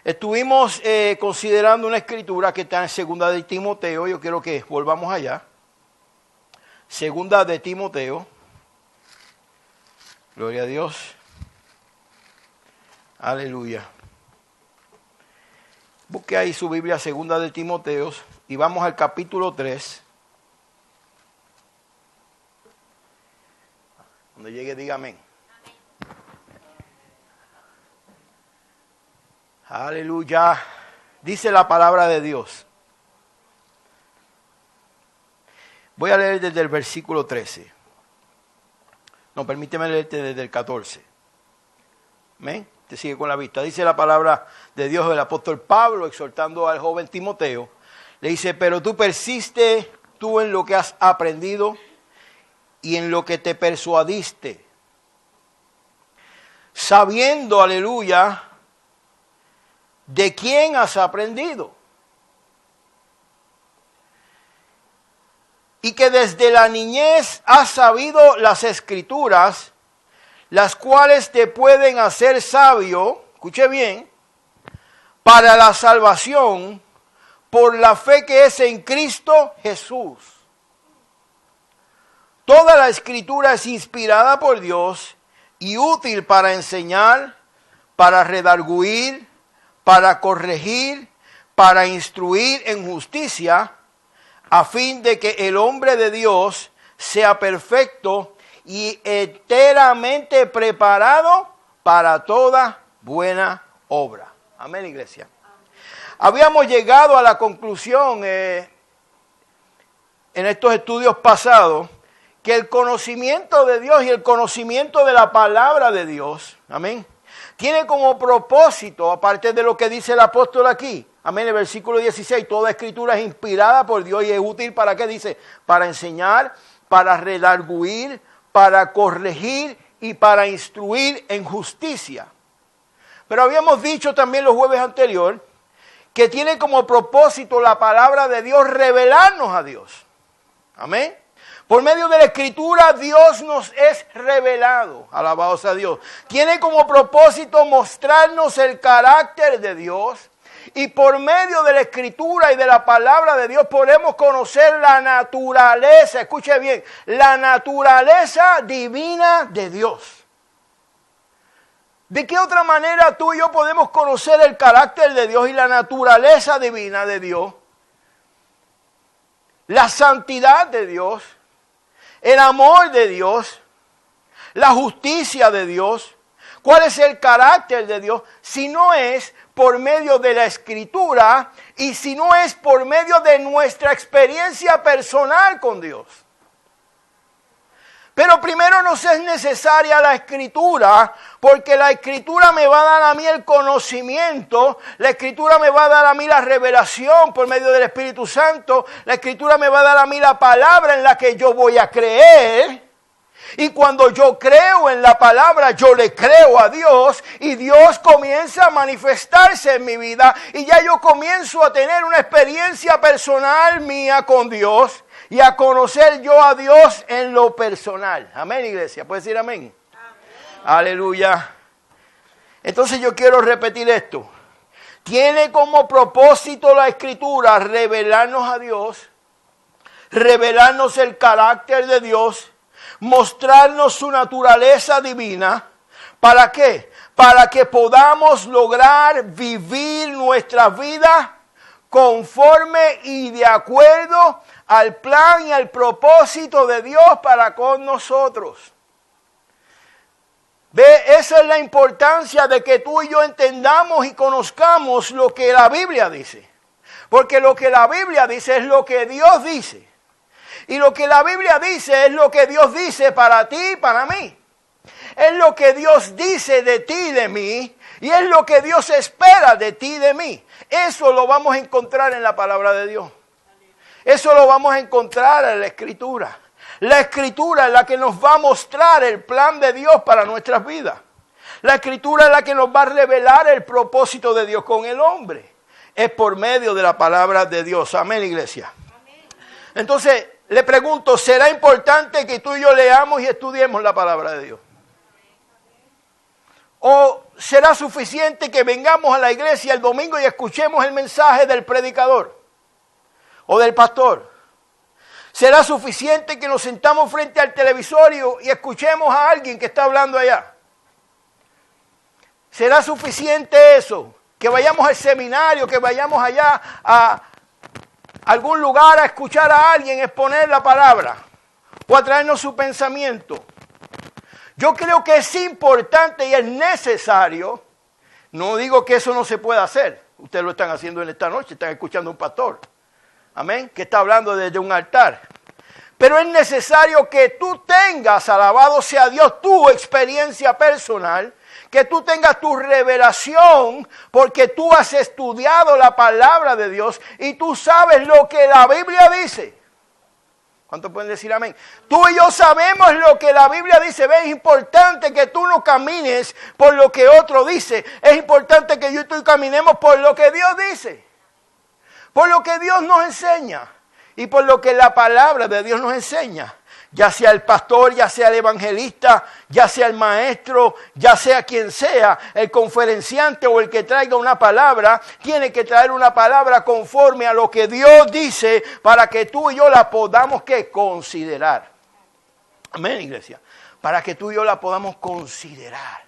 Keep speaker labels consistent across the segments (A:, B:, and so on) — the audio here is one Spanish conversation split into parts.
A: Estuvimos considerando una escritura que está en Segunda de Timoteo. Yo quiero que volvamos allá. Segunda de Timoteo. Gloria a Dios. Aleluya. Busque ahí su Biblia, Segunda de Timoteo, y vamos al capítulo 3. Cuando llegue, diga amén. Aleluya. Dice la palabra de Dios. Voy a leer desde el versículo 13. No, permíteme leerte desde el 14. Amén. Te sigue con la vista. Dice la palabra de Dios del apóstol Pablo, exhortando al joven Timoteo. Le dice, pero tú persiste tú en lo que has aprendido y en lo que te persuadiste. Sabiendo, aleluya, ¿de quién has aprendido? Y que desde la niñez has sabido las escrituras, las cuales te pueden hacer sabio, escuche bien, para la salvación por la fe que es en Cristo Jesús. Toda la escritura es inspirada por Dios y útil para enseñar, para redarguir, para corregir, para instruir en justicia, a fin de que el hombre de Dios sea perfecto y enteramente preparado para toda buena obra. Amén, iglesia. Habíamos llegado a la conclusión en estos estudios pasados que el conocimiento de Dios y el conocimiento de la palabra de Dios, amén, tiene como propósito, aparte de lo que dice el apóstol aquí, amén, el versículo 16, toda escritura es inspirada por Dios y es útil para ¿qué dice? Para enseñar, para redarguir, para corregir y para instruir en justicia. Pero habíamos dicho también los jueves anteriores que tiene como propósito la palabra de Dios revelarnos a Dios. Amén. Por medio de la escritura Dios nos es revelado. Alabado sea Dios. Tiene como propósito mostrarnos el carácter de Dios. Y por medio de la escritura y de la palabra de Dios podemos conocer la naturaleza, escuche bien, la naturaleza divina de Dios. ¿De qué otra manera tú y yo podemos conocer el carácter de Dios y la naturaleza divina de Dios? La santidad de Dios, el amor de Dios, la justicia de Dios. ¿Cuál es el carácter de Dios? Si no es por medio de la escritura y si no es por medio de nuestra experiencia personal con Dios. Pero primero nos es necesaria la escritura, porque la escritura me va a dar a mí el conocimiento, la escritura me va a dar a mí la revelación por medio del Espíritu Santo, la escritura me va a dar a mí la palabra en la que yo voy a creer. Y cuando yo creo en la palabra, yo le creo a Dios y Dios comienza a manifestarse en mi vida y ya yo comienzo a tener una experiencia personal mía con Dios y a conocer yo a Dios en lo personal. Amén, iglesia. ¿Puedes decir amén? Amén. Aleluya. Entonces yo quiero repetir esto. Tiene como propósito la escritura revelarnos a Dios, revelarnos el carácter de Dios, mostrarnos su naturaleza divina. ¿Para qué? Para que podamos lograr vivir nuestra vida conforme y de acuerdo al plan y al propósito de Dios para con nosotros. ¿Ve? Esa es la importancia de que tú y yo entendamos y conozcamos lo que la Biblia dice. Porque lo que la Biblia dice es lo que Dios dice. Y lo que la Biblia dice es lo que Dios dice para ti y para mí. Es lo que Dios dice de ti y de mí. Y es lo que Dios espera de ti y de mí. Eso lo vamos a encontrar en la palabra de Dios. Eso lo vamos a encontrar en la Escritura. La Escritura es la que nos va a mostrar el plan de Dios para nuestras vidas. La Escritura es la que nos va a revelar el propósito de Dios con el hombre. Es por medio de la palabra de Dios. Amén, iglesia. Amén. Entonces, le pregunto, ¿será importante que tú y yo leamos y estudiemos la palabra de Dios? ¿O será suficiente que vengamos a la iglesia el domingo y escuchemos el mensaje del predicador o del pastor? ¿Será suficiente que nos sentamos frente al televisor y escuchemos a alguien que está hablando allá? ¿Será suficiente eso? Que vayamos al seminario, que vayamos allá a algún lugar a escuchar a alguien exponer la palabra o a traernos su pensamiento. Yo creo que es importante y es necesario. No digo que eso no se pueda hacer. Ustedes lo están haciendo en esta noche, están escuchando a un pastor. Amén, que está hablando desde un altar. Pero es necesario que tú tengas, alabado sea Dios, tu experiencia personal, que tú tengas tu revelación, porque tú has estudiado la palabra de Dios y tú sabes lo que la Biblia dice. ¿Cuántos pueden decir amén? Tú y yo sabemos lo que la Biblia dice. Es importante que tú no camines por lo que otro dice. Es importante que yo y tú caminemos por lo que Dios dice. Por lo que Dios nos enseña. Y por lo que la palabra de Dios nos enseña. Ya sea el pastor, ya sea el evangelista, ya sea el maestro, ya sea quien sea, el conferenciante o el que traiga una palabra, tiene que traer una palabra conforme a lo que Dios dice para que tú y yo la podamos ¿qué? Considerar. Amén, iglesia. Para que tú y yo la podamos considerar.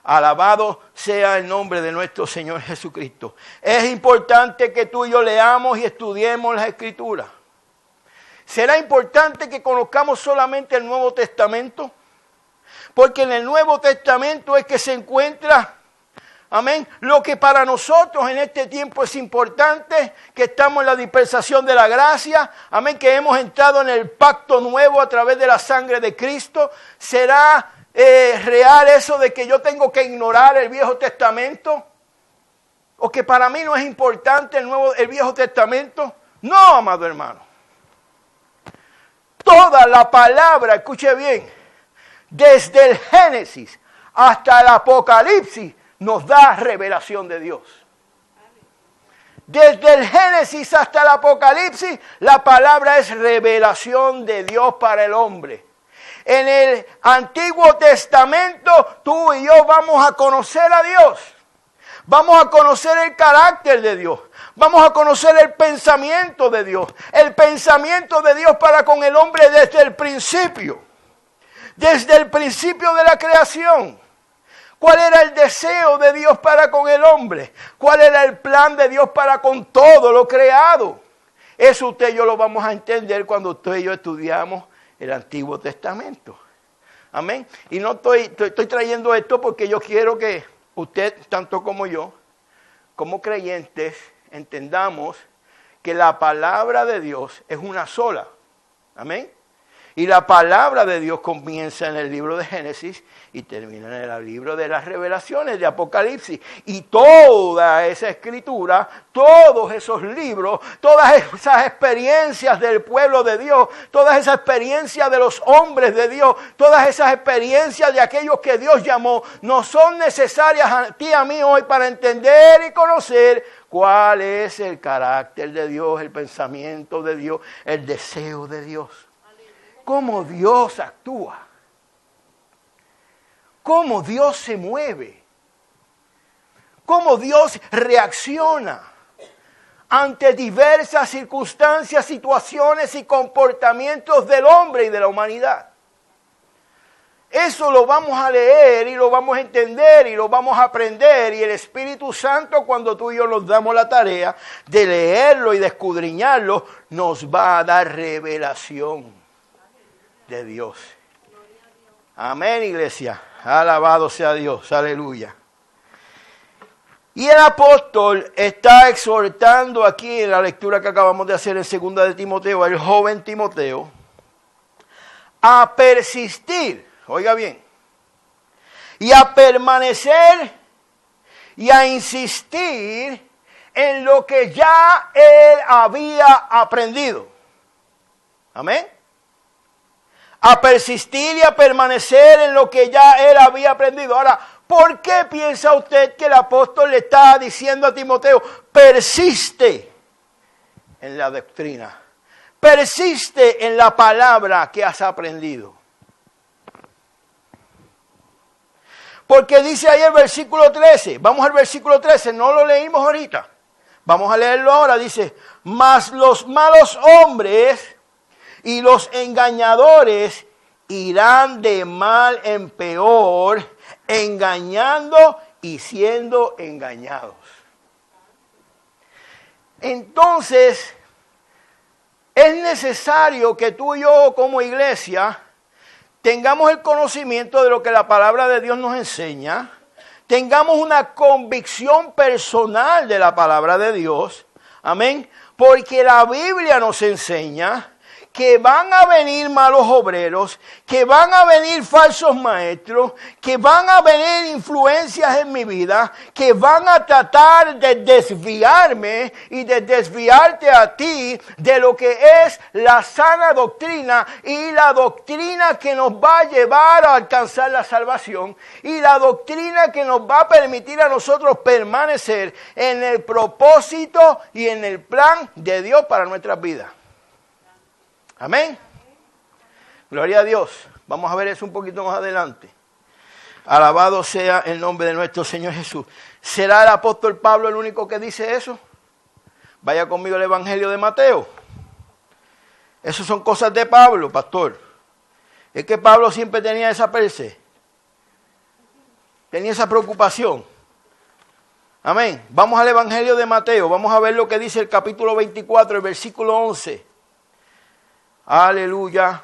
A: Alabado sea el nombre de nuestro Señor Jesucristo. Es importante que tú y yo leamos y estudiemos las Escrituras. ¿Será importante que conozcamos solamente el Nuevo Testamento? Porque en el Nuevo Testamento es que se encuentra, amén, lo que para nosotros en este tiempo es importante, que estamos en la dispensación de la gracia, amén, que hemos entrado en el pacto nuevo a través de la sangre de Cristo. ¿Será real eso de que yo tengo que ignorar el Viejo Testamento? ¿O que para mí no es importante el Viejo Testamento? No, amado hermano. Toda la palabra, escuche bien, desde el Génesis hasta el Apocalipsis nos da revelación de Dios. Desde el Génesis hasta el Apocalipsis, la palabra es revelación de Dios para el hombre. En el Antiguo Testamento, tú y yo vamos a conocer a Dios. Vamos a conocer el carácter de Dios. Vamos a conocer el pensamiento de Dios. El pensamiento de Dios para con el hombre desde el principio. Desde el principio de la creación. ¿Cuál era el deseo de Dios para con el hombre? ¿Cuál era el plan de Dios para con todo lo creado? Eso usted y yo lo vamos a entender cuando usted y yo estudiamos el Antiguo Testamento. Amén. Y no estoy trayendo esto porque yo quiero que usted, tanto como yo, como creyentes, entendamos que la palabra de Dios es una sola. Amén. Y la palabra de Dios comienza en el libro de Génesis y termina en el libro de las Revelaciones de Apocalipsis. Y toda esa escritura, todos esos libros, todas esas experiencias del pueblo de Dios, todas esas experiencias de los hombres de Dios, todas esas experiencias de aquellos que Dios llamó, no son necesarias a ti y a mí hoy para entender y conocer cuál es el carácter de Dios, el pensamiento de Dios, el deseo de Dios. Cómo Dios actúa, cómo Dios se mueve, cómo Dios reacciona ante diversas circunstancias, situaciones y comportamientos del hombre y de la humanidad. Eso lo vamos a leer y lo vamos a entender y lo vamos a aprender. Y el Espíritu Santo, cuando tú y yo nos damos la tarea de leerlo y de escudriñarlo, nos va a dar revelación de Dios. Amén, iglesia. Alabado sea Dios. Aleluya. Y el apóstol está exhortando aquí en la lectura que acabamos de hacer en 2 de Timoteo, el joven Timoteo, a persistir, oiga bien, y a permanecer y a insistir en lo que ya él había aprendido. Amén. A persistir y a permanecer en lo que ya él había aprendido. Ahora, ¿por qué piensa usted que el apóstol le está diciendo a Timoteo, persiste en la doctrina, persiste en la palabra que has aprendido? Porque dice ahí el versículo 13, vamos al versículo 13, no lo leímos ahorita. Vamos a leerlo ahora, dice, mas los malos hombres y los engañadores irán de mal en peor, engañando y siendo engañados. Entonces, es necesario que tú y yo como iglesia tengamos el conocimiento de lo que la palabra de Dios nos enseña, tengamos una convicción personal de la palabra de Dios, amén, porque la Biblia nos enseña que van a venir malos obreros, que van a venir falsos maestros, que van a venir influencias en mi vida, que van a tratar de desviarme y de desviarte a ti de lo que es la sana doctrina y la doctrina que nos va a llevar a alcanzar la salvación y la doctrina que nos va a permitir a nosotros permanecer en el propósito y en el plan de Dios para nuestras vidas. Amén. Gloria a Dios. Vamos a ver eso un poquito más adelante. Alabado sea el nombre de nuestro Señor Jesús. ¿Será el apóstol Pablo el único que dice eso? Vaya conmigo al Evangelio de Mateo. Esas son cosas de Pablo, pastor. Es que Pablo siempre tenía esa perse. Tenía esa preocupación. Amén. Vamos al Evangelio de Mateo. Vamos a ver lo que dice el capítulo 24, el versículo 11. Aleluya.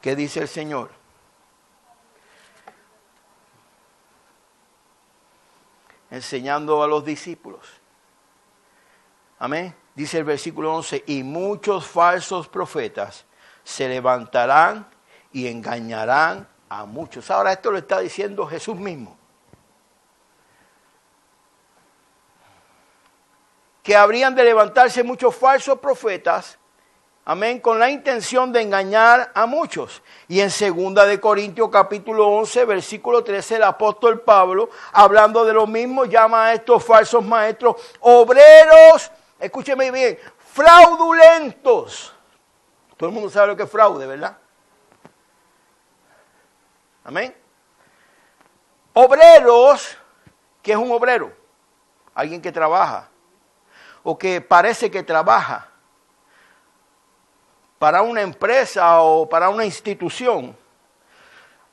A: ¿Qué dice el Señor? Enseñando a los discípulos. Amén. Dice el versículo 11, y muchos falsos profetas se levantarán y engañarán a muchos. Ahora esto lo está diciendo Jesús mismo. Que habrían de levantarse muchos falsos profetas, amén, con la intención de engañar a muchos. Y en 2 de Corintios capítulo 11, versículo 13, el apóstol Pablo, hablando de lo mismo, llama a estos falsos maestros obreros, escúcheme bien, fraudulentos. Todo el mundo sabe lo que es fraude, ¿verdad? Amén. Obreros, ¿qué es un obrero? Alguien que trabaja. O que parece que trabaja para una empresa o para una institución,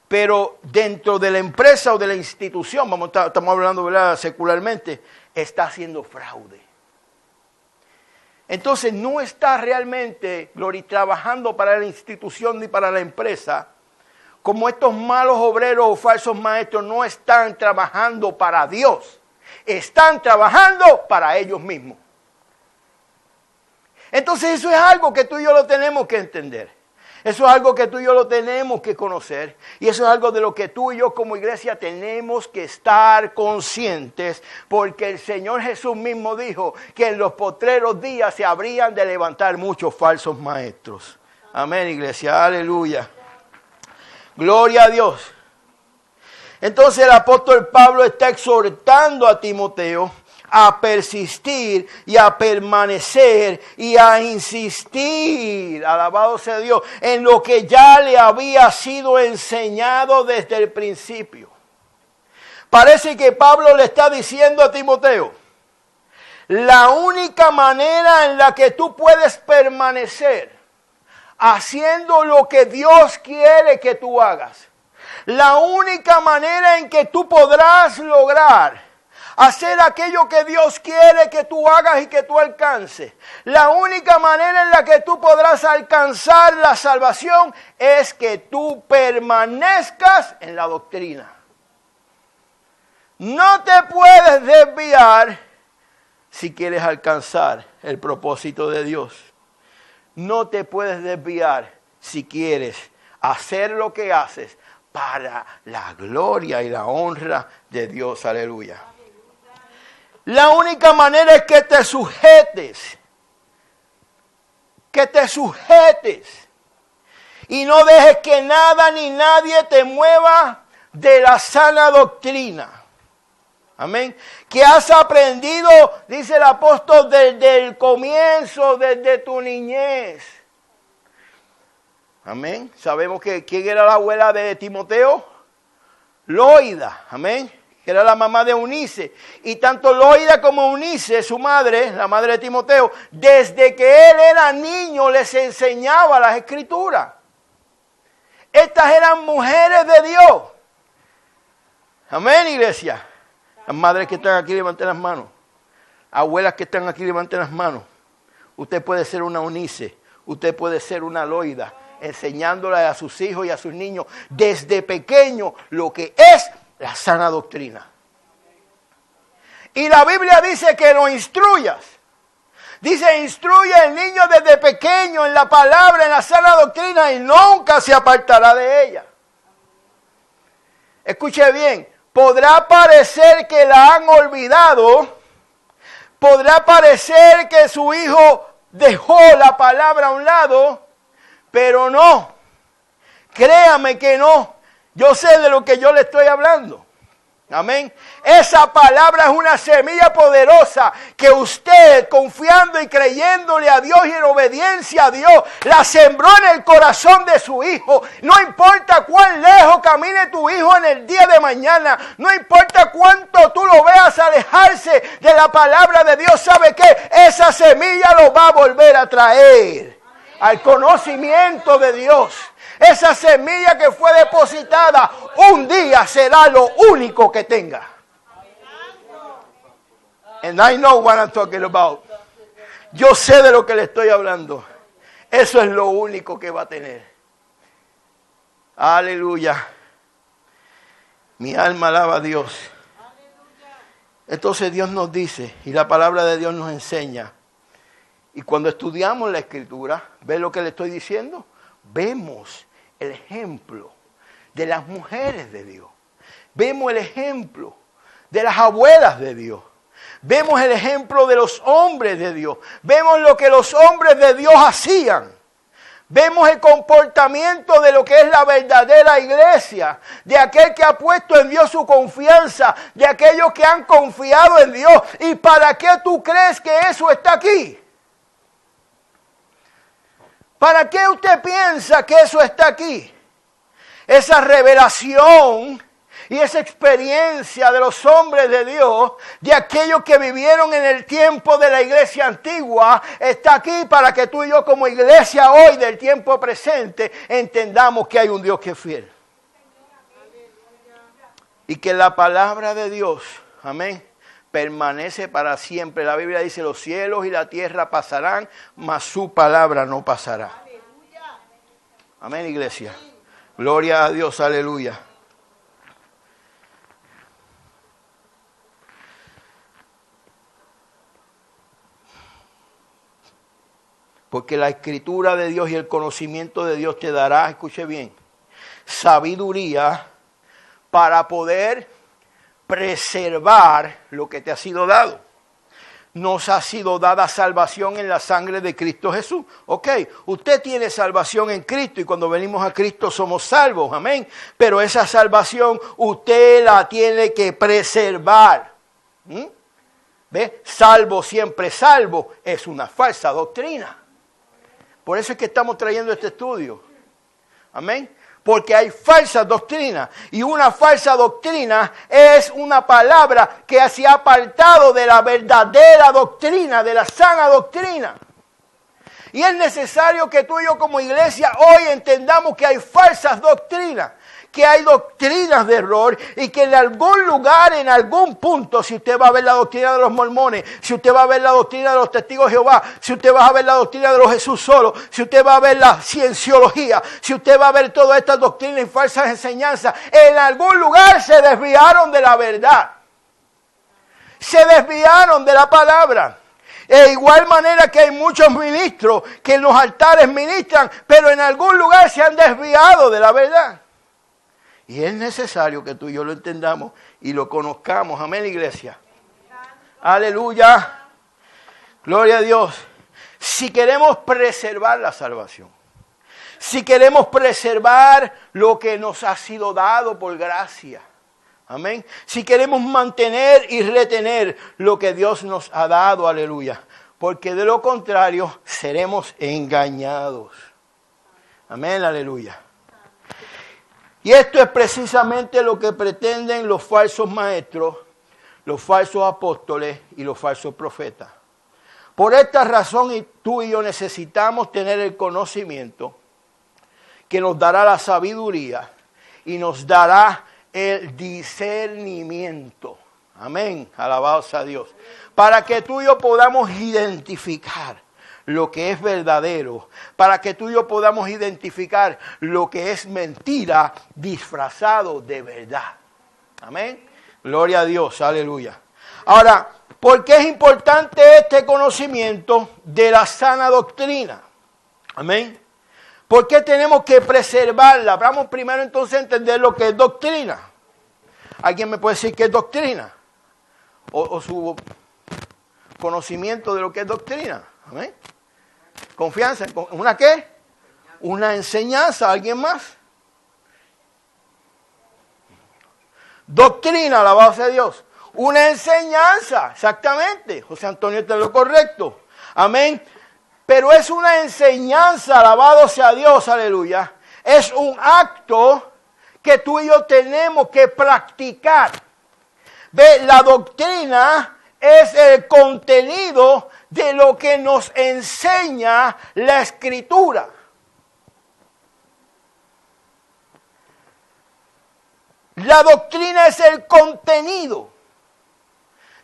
A: pero dentro de la empresa o de la institución, estamos hablando, ¿verdad?, secularmente, está haciendo fraude. Entonces no está realmente trabajando para la institución ni para la empresa, como estos malos obreros o falsos maestros no están trabajando para Dios, están trabajando para ellos mismos. Entonces eso es algo que tú y yo lo tenemos que entender. Eso es algo que tú y yo lo tenemos que conocer. Y eso es algo de lo que tú y yo como iglesia tenemos que estar conscientes. Porque el Señor Jesús mismo dijo que en los postreros días se habrían de levantar muchos falsos maestros. Amén, iglesia. Aleluya. Gloria a Dios. Entonces el apóstol Pablo está exhortando a Timoteo a persistir y a permanecer y a insistir, alabado sea Dios, en lo que ya le había sido enseñado desde el principio. Parece que Pablo le está diciendo a Timoteo, la única manera en la que tú puedes permanecer haciendo lo que Dios quiere que tú hagas, la única manera en que tú podrás lograr hacer aquello que Dios quiere que tú hagas y que tú alcances. La única manera en la que tú podrás alcanzar la salvación es que tú permanezcas en la doctrina. No te puedes desviar si quieres alcanzar el propósito de Dios. No te puedes desviar si quieres hacer lo que haces para la gloria y la honra de Dios. Aleluya. La única manera es que te sujetes. Que te sujetes. Y no dejes que nada ni nadie te mueva de la sana doctrina. Amén. Que has aprendido, dice el apóstol, desde el comienzo, desde tu niñez. Amén. Sabemos que quién era la abuela de Timoteo. Loida. Amén. Que era la mamá de Eunice. Y tanto Loida como Eunice, su madre, la madre de Timoteo, desde que él era niño les enseñaba las escrituras. Estas eran mujeres de Dios. Amén, iglesia. Las madres que están aquí, levanten las manos. Abuelas que están aquí, levanten las manos. Usted puede ser una Eunice. Usted puede ser una Loida. Enseñándole a sus hijos y a sus niños desde pequeño lo que es la sana doctrina. Y la Biblia dice que lo instruyas. Dice, instruye al niño desde pequeño en la palabra, en la sana doctrina, y nunca se apartará de ella. Escuche bien, podrá parecer que la han olvidado, podrá parecer que su hijo dejó la palabra a un lado, pero no, créame que no. Yo sé de lo que yo le estoy hablando. Amén. Esa palabra es una semilla poderosa que usted, confiando y creyéndole a Dios y en obediencia a Dios, la sembró en el corazón de su hijo. No importa cuán lejos camine tu hijo en el día de mañana, no importa cuánto tú lo veas alejarse de la palabra de Dios, ¿sabe qué? Esa semilla lo va a volver a traer al conocimiento de Dios. Esa semilla que fue depositada un día será lo único que tenga. And I know what I'm talking about. Yo sé de lo que le estoy hablando. Eso es lo único que va a tener. Aleluya. Mi alma alaba a Dios. Entonces Dios nos dice, y la palabra de Dios nos enseña. Y cuando estudiamos la Escritura, ¿ves lo que le estoy diciendo? Vemos el ejemplo de las mujeres de Dios. Vemos el ejemplo de las abuelas de Dios. Vemos el ejemplo de los hombres de Dios. Vemos lo que los hombres de Dios hacían. Vemos el comportamiento de lo que es la verdadera iglesia, de aquel que ha puesto en Dios su confianza, de aquellos que han confiado en Dios. ¿Y para qué tú crees que eso está aquí? ¿Para qué usted piensa que eso está aquí? Esa revelación y esa experiencia de los hombres de Dios, de aquellos que vivieron en el tiempo de la iglesia antigua, está aquí para que tú y yo como iglesia hoy del tiempo presente entendamos que hay un Dios que es fiel. Y que la palabra de Dios, amén, permanece para siempre. La Biblia dice, los cielos y la tierra pasarán, mas su palabra no pasará. Amén, iglesia. Gloria a Dios, aleluya. Porque la escritura de Dios y el conocimiento de Dios te dará, escuche bien, sabiduría para poder preservar lo que te ha sido dado. Nos ha sido dada salvación en la sangre de Cristo Jesús. Ok, usted tiene salvación en Cristo y cuando venimos a Cristo somos salvos, amén. Pero esa salvación usted la tiene que preservar. ¿Ve? Salvo, siempre salvo, es una falsa doctrina. Por eso es que estamos trayendo este estudio. Amén. Porque hay falsas doctrinas. Y una falsa doctrina es una palabra que se ha apartado de la verdadera doctrina, de la sana doctrina. Y es necesario que tú y yo como iglesia hoy entendamos que hay falsas doctrinas. Que hay doctrinas de error y que en algún lugar, en algún punto, si usted va a ver la doctrina de los mormones, si usted va a ver la doctrina de los testigos de Jehová, si usted va a ver la doctrina de los Jesús solo, si usted va a ver la cienciología, si usted va a ver todas estas doctrinas y falsas enseñanzas, en algún lugar se desviaron de la verdad. Se desviaron de la palabra. De igual manera que hay muchos ministros que en los altares ministran, pero en algún lugar se han desviado de la verdad. Y es necesario que tú y yo lo entendamos y lo conozcamos. Amén, iglesia. Aleluya. Gloria a Dios. Si queremos preservar la salvación, si queremos preservar lo que nos ha sido dado por gracia, amén. Si queremos mantener y retener lo que Dios nos ha dado, aleluya. Porque de lo contrario seremos engañados. Amén, aleluya. Y esto es precisamente lo que pretenden los falsos maestros, los falsos apóstoles y los falsos profetas. Por esta razón tú y yo necesitamos tener el conocimiento que nos dará la sabiduría y nos dará el discernimiento. Amén, alabado sea Dios. Para que tú y yo podamos identificar lo que es verdadero, para que tú y yo podamos identificar lo que es mentira disfrazado de verdad. Amén. Gloria a Dios, aleluya. Ahora, ¿por qué es importante este conocimiento de la sana doctrina? Amén. ¿Por qué tenemos que preservarla? Vamos primero entonces a entender lo que es doctrina. ¿Alguien me puede decir qué es doctrina? O su conocimiento de lo que es doctrina. Amén. Confianza. ¿Una qué? Una enseñanza. ¿Alguien más? Doctrina, alabado sea Dios. Una enseñanza, exactamente. José Antonio está en lo correcto. Amén. Pero es una enseñanza, alabado sea Dios, aleluya. Es un acto que tú y yo tenemos que practicar. Ve, la doctrina es el contenido de lo que nos enseña la Escritura. La doctrina es el contenido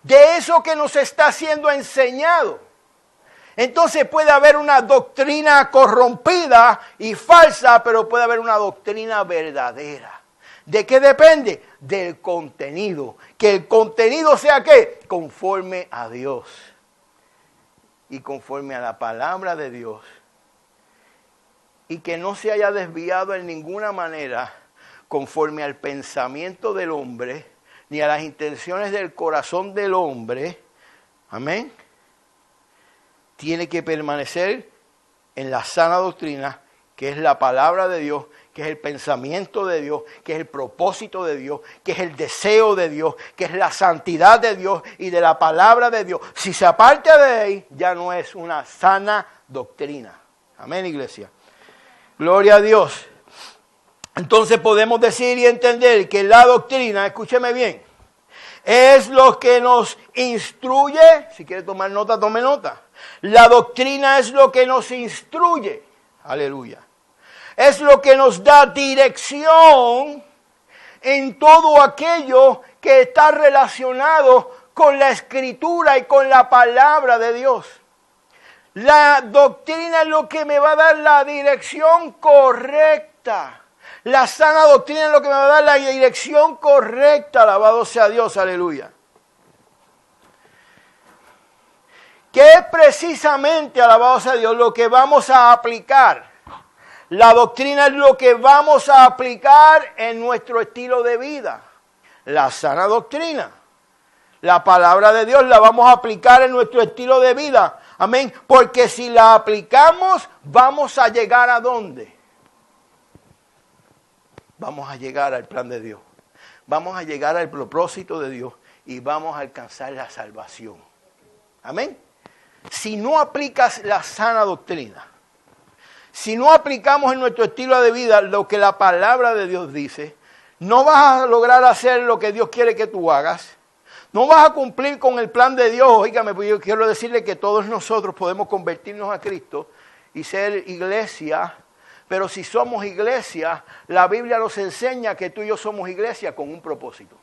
A: de eso que nos está siendo enseñado. Entonces puede haber una doctrina corrompida y falsa, pero puede haber una doctrina verdadera. ¿De qué depende? Del contenido. Que el contenido sea ¿qué? Conforme a Dios. Y conforme a la palabra de Dios. Y que no se haya desviado en ninguna manera conforme al pensamiento del hombre, ni a las intenciones del corazón del hombre. Amén. Tiene que permanecer en la sana doctrina, que es la palabra de Dios, que es el pensamiento de Dios, que es el propósito de Dios, que es el deseo de Dios, que es la santidad de Dios y de la palabra de Dios. Si se aparta de ahí, ya no es una sana doctrina. Amén, iglesia. Gloria a Dios. Entonces podemos decir y entender que la doctrina, escúcheme bien, es lo que nos instruye. Si quiere tomar nota, tome nota. La doctrina es lo que nos instruye. Aleluya. Es lo que nos da dirección en todo aquello que está relacionado con la Escritura y con la palabra de Dios. La doctrina es lo que me va a dar la dirección correcta. La sana doctrina es lo que me va a dar la dirección correcta. Alabado sea Dios, aleluya. Que es precisamente, alabado sea Dios, lo que vamos a aplicar. La doctrina es lo que vamos a aplicar en nuestro estilo de vida. La sana doctrina. La palabra de Dios la vamos a aplicar en nuestro estilo de vida. Amén. Porque si la aplicamos, vamos a llegar ¿a dónde? Vamos a llegar al plan de Dios. Vamos a llegar al propósito de Dios y vamos a alcanzar la salvación. Amén. Si no aplicas la sana doctrina, si no aplicamos en nuestro estilo de vida lo que la palabra de Dios dice, no vas a lograr hacer lo que Dios quiere que tú hagas. No vas a cumplir con el plan de Dios. Óigame, pues yo quiero decirle que todos nosotros podemos convertirnos a Cristo y ser iglesia. Pero si somos iglesia, la Biblia nos enseña que tú y yo somos iglesia con un propósito.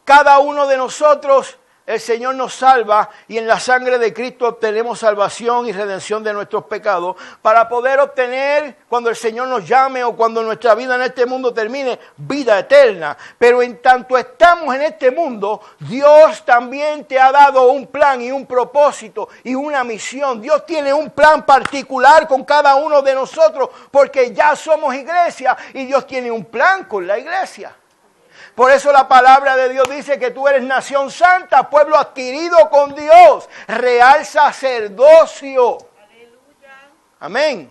A: Cada uno de nosotros, el Señor nos salva y en la sangre de Cristo obtenemos salvación y redención de nuestros pecados para poder obtener, cuando el Señor nos llame o cuando nuestra vida en este mundo termine, vida eterna. Pero en tanto estamos en este mundo, Dios también te ha dado un plan y un propósito y una misión. Dios tiene un plan particular con cada uno de nosotros porque ya somos iglesia y Dios tiene un plan con la iglesia. Por eso la palabra de Dios dice que tú eres nación santa, pueblo adquirido con Dios, real sacerdocio. Aleluya. Amén.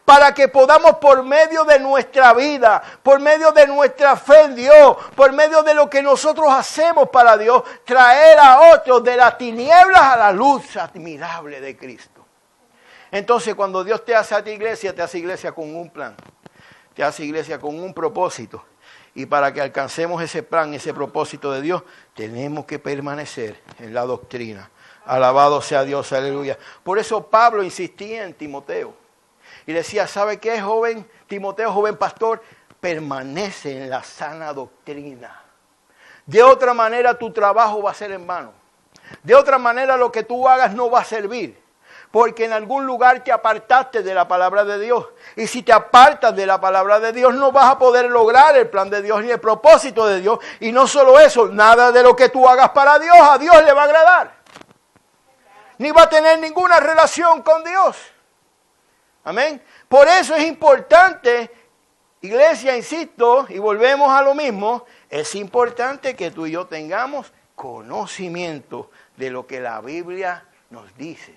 A: Para que podamos por medio de nuestra vida, por medio de nuestra fe en Dios, por medio de lo que nosotros hacemos para Dios, traer a otros de las tinieblas a la luz admirable de Cristo. Entonces, cuando Dios te hace a ti iglesia, te hace iglesia con un plan. Te hace iglesia con un propósito. Y para que alcancemos ese plan, ese propósito de Dios, tenemos que permanecer en la doctrina. Alabado sea Dios, aleluya. Por eso Pablo insistía en Timoteo. Y decía, ¿sabe qué, joven Timoteo, joven pastor? Permanece en la sana doctrina. De otra manera tu trabajo va a ser en vano. De otra manera lo que tú hagas no va a servir. Porque en algún lugar te apartaste de la palabra de Dios. Y si te apartas de la palabra de Dios, no vas a poder lograr el plan de Dios ni el propósito de Dios. Y no solo eso, nada de lo que tú hagas para Dios, a Dios le va a agradar. Ni va a tener ninguna relación con Dios. Amén. Por eso es importante, iglesia, insisto, y volvemos a lo mismo, es importante que tú y yo tengamos conocimiento de lo que la Biblia nos dice.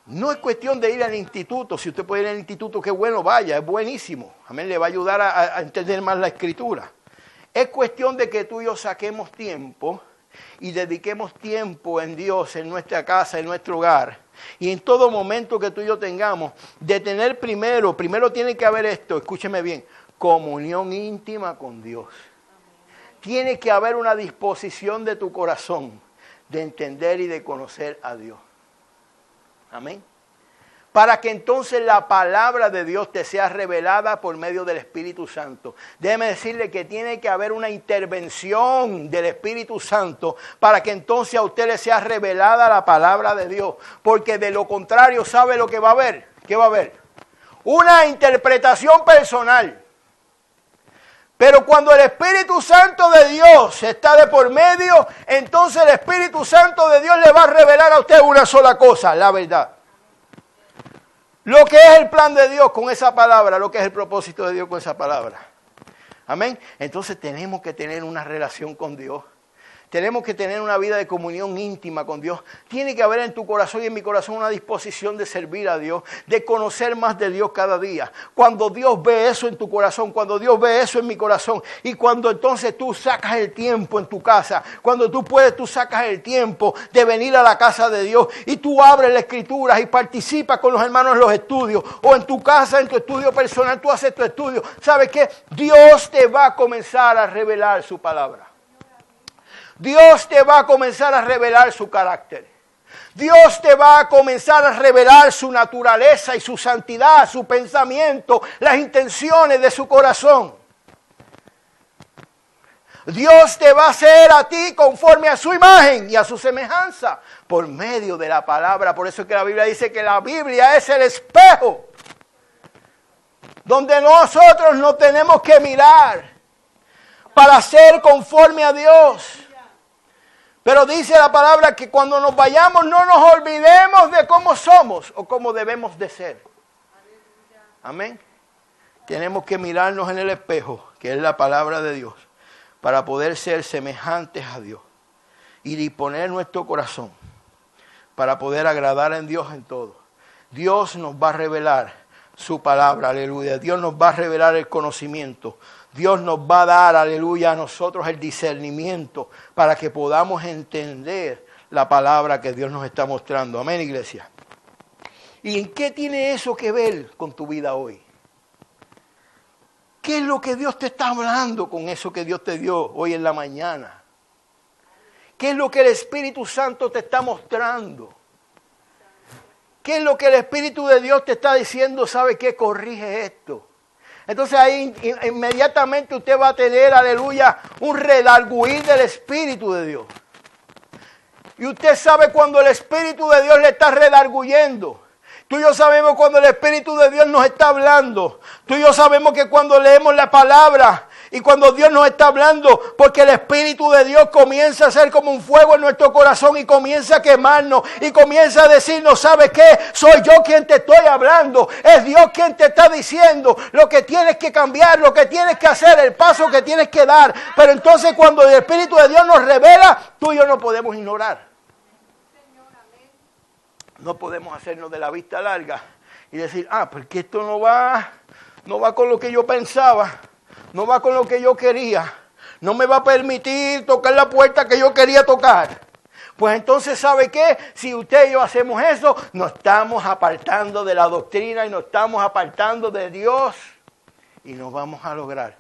A: No es cuestión de ir al instituto. Si usted puede ir al instituto, qué bueno, vaya, es buenísimo. Amén, le va a ayudar a entender más la Escritura. Es cuestión de que tú y yo saquemos tiempo y dediquemos tiempo en Dios, en nuestra casa, en nuestro hogar. Y en todo momento que tú y yo tengamos, de tener primero tiene que haber esto, escúcheme bien, comunión íntima con Dios. Tiene que haber una disposición de tu corazón de entender y de conocer a Dios. Amén. Para que entonces la palabra de Dios te sea revelada por medio del Espíritu Santo. Déjeme decirle que tiene que haber una intervención del Espíritu Santo para que entonces a usted le sea revelada la palabra de Dios. Porque de lo contrario, ¿sabe lo que va a haber? ¿Qué va a haber? Una interpretación personal. Pero cuando el Espíritu Santo de Dios está de por medio, entonces el Espíritu Santo de Dios le va a revelar a usted una sola cosa, la verdad. Lo que es el plan de Dios con esa palabra, lo que es el propósito de Dios con esa palabra. Amén. Entonces tenemos que tener una relación con Dios. Tenemos que tener una vida de comunión íntima con Dios. Tiene que haber en tu corazón y en mi corazón una disposición de servir a Dios, de conocer más de Dios cada día. Cuando Dios ve eso en tu corazón, cuando Dios ve eso en mi corazón, y cuando entonces tú sacas el tiempo en tu casa, cuando tú puedes, tú sacas el tiempo de venir a la casa de Dios y tú abres la Escritura y participas con los hermanos en los estudios, o en tu casa, en tu estudio personal, tú haces tu estudio. ¿Sabes qué? Dios te va a comenzar a revelar su palabra. Dios te va a comenzar a revelar su carácter. Dios te va a comenzar a revelar su naturaleza y su santidad, su pensamiento, las intenciones de su corazón. Dios te va a hacer a ti conforme a su imagen y a su semejanza por medio de la palabra. Por eso es que la Biblia dice que la Biblia es el espejo donde nosotros nos tenemos que mirar para ser conforme a Dios. Pero dice la palabra que cuando nos vayamos no nos olvidemos de cómo somos o cómo debemos de ser. Amén. Tenemos que mirarnos en el espejo, que es la palabra de Dios, para poder ser semejantes a Dios y disponer nuestro corazón para poder agradar a Dios en todo. Dios nos va a revelar su palabra, aleluya. Dios nos va a revelar el conocimiento. Dios nos va a dar, aleluya, a nosotros el discernimiento para que podamos entender la palabra que Dios nos está mostrando. Amén, iglesia. ¿Y en qué tiene eso que ver con tu vida hoy? ¿Qué es lo que Dios te está hablando con eso que Dios te dio hoy en la mañana? ¿Qué es lo que el Espíritu Santo te está mostrando? ¿Qué es lo que el Espíritu de Dios te está diciendo? ¿Sabe qué? Corrige esto. Entonces ahí inmediatamente usted va a tener, aleluya, un redarguir del Espíritu de Dios. Y usted sabe cuando el Espíritu de Dios le está redarguyendo. Tú y yo sabemos cuando el Espíritu de Dios nos está hablando. Tú y yo sabemos que cuando leemos la palabra y cuando Dios nos está hablando, porque el Espíritu de Dios comienza a ser como un fuego en nuestro corazón y comienza a quemarnos y comienza a decirnos, ¿sabes qué? Soy yo quien te estoy hablando. Es Dios quien te está diciendo lo que tienes que cambiar, lo que tienes que hacer, el paso que tienes que dar. Pero entonces cuando el Espíritu de Dios nos revela, tú y yo no podemos ignorar. No podemos hacernos de la vista larga y decir, porque esto no va con lo que yo pensaba, no va con lo que yo quería, no me va a permitir tocar la puerta que yo quería tocar. Pues entonces, ¿sabe qué? Si usted y yo hacemos eso, nos estamos apartando de la doctrina y nos estamos apartando de Dios. Y no vamos a lograr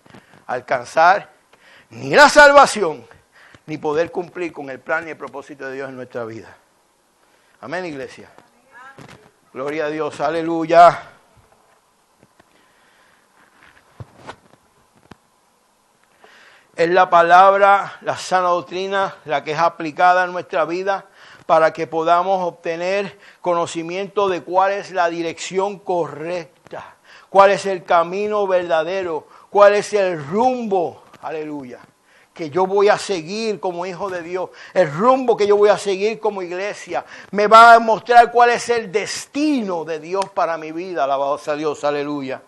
A: alcanzar ni la salvación, ni poder cumplir con el plan y el propósito de Dios en nuestra vida. Amén, iglesia. Gloria a Dios, aleluya. Es la palabra, la sana doctrina, la que es aplicada en nuestra vida para que podamos obtener conocimiento de cuál es la dirección correcta, cuál es el camino verdadero, cuál es el rumbo, aleluya, que yo voy a seguir como hijo de Dios, el rumbo que yo voy a seguir como iglesia. Me va a mostrar cuál es el destino de Dios para mi vida, alabado sea Dios, aleluya.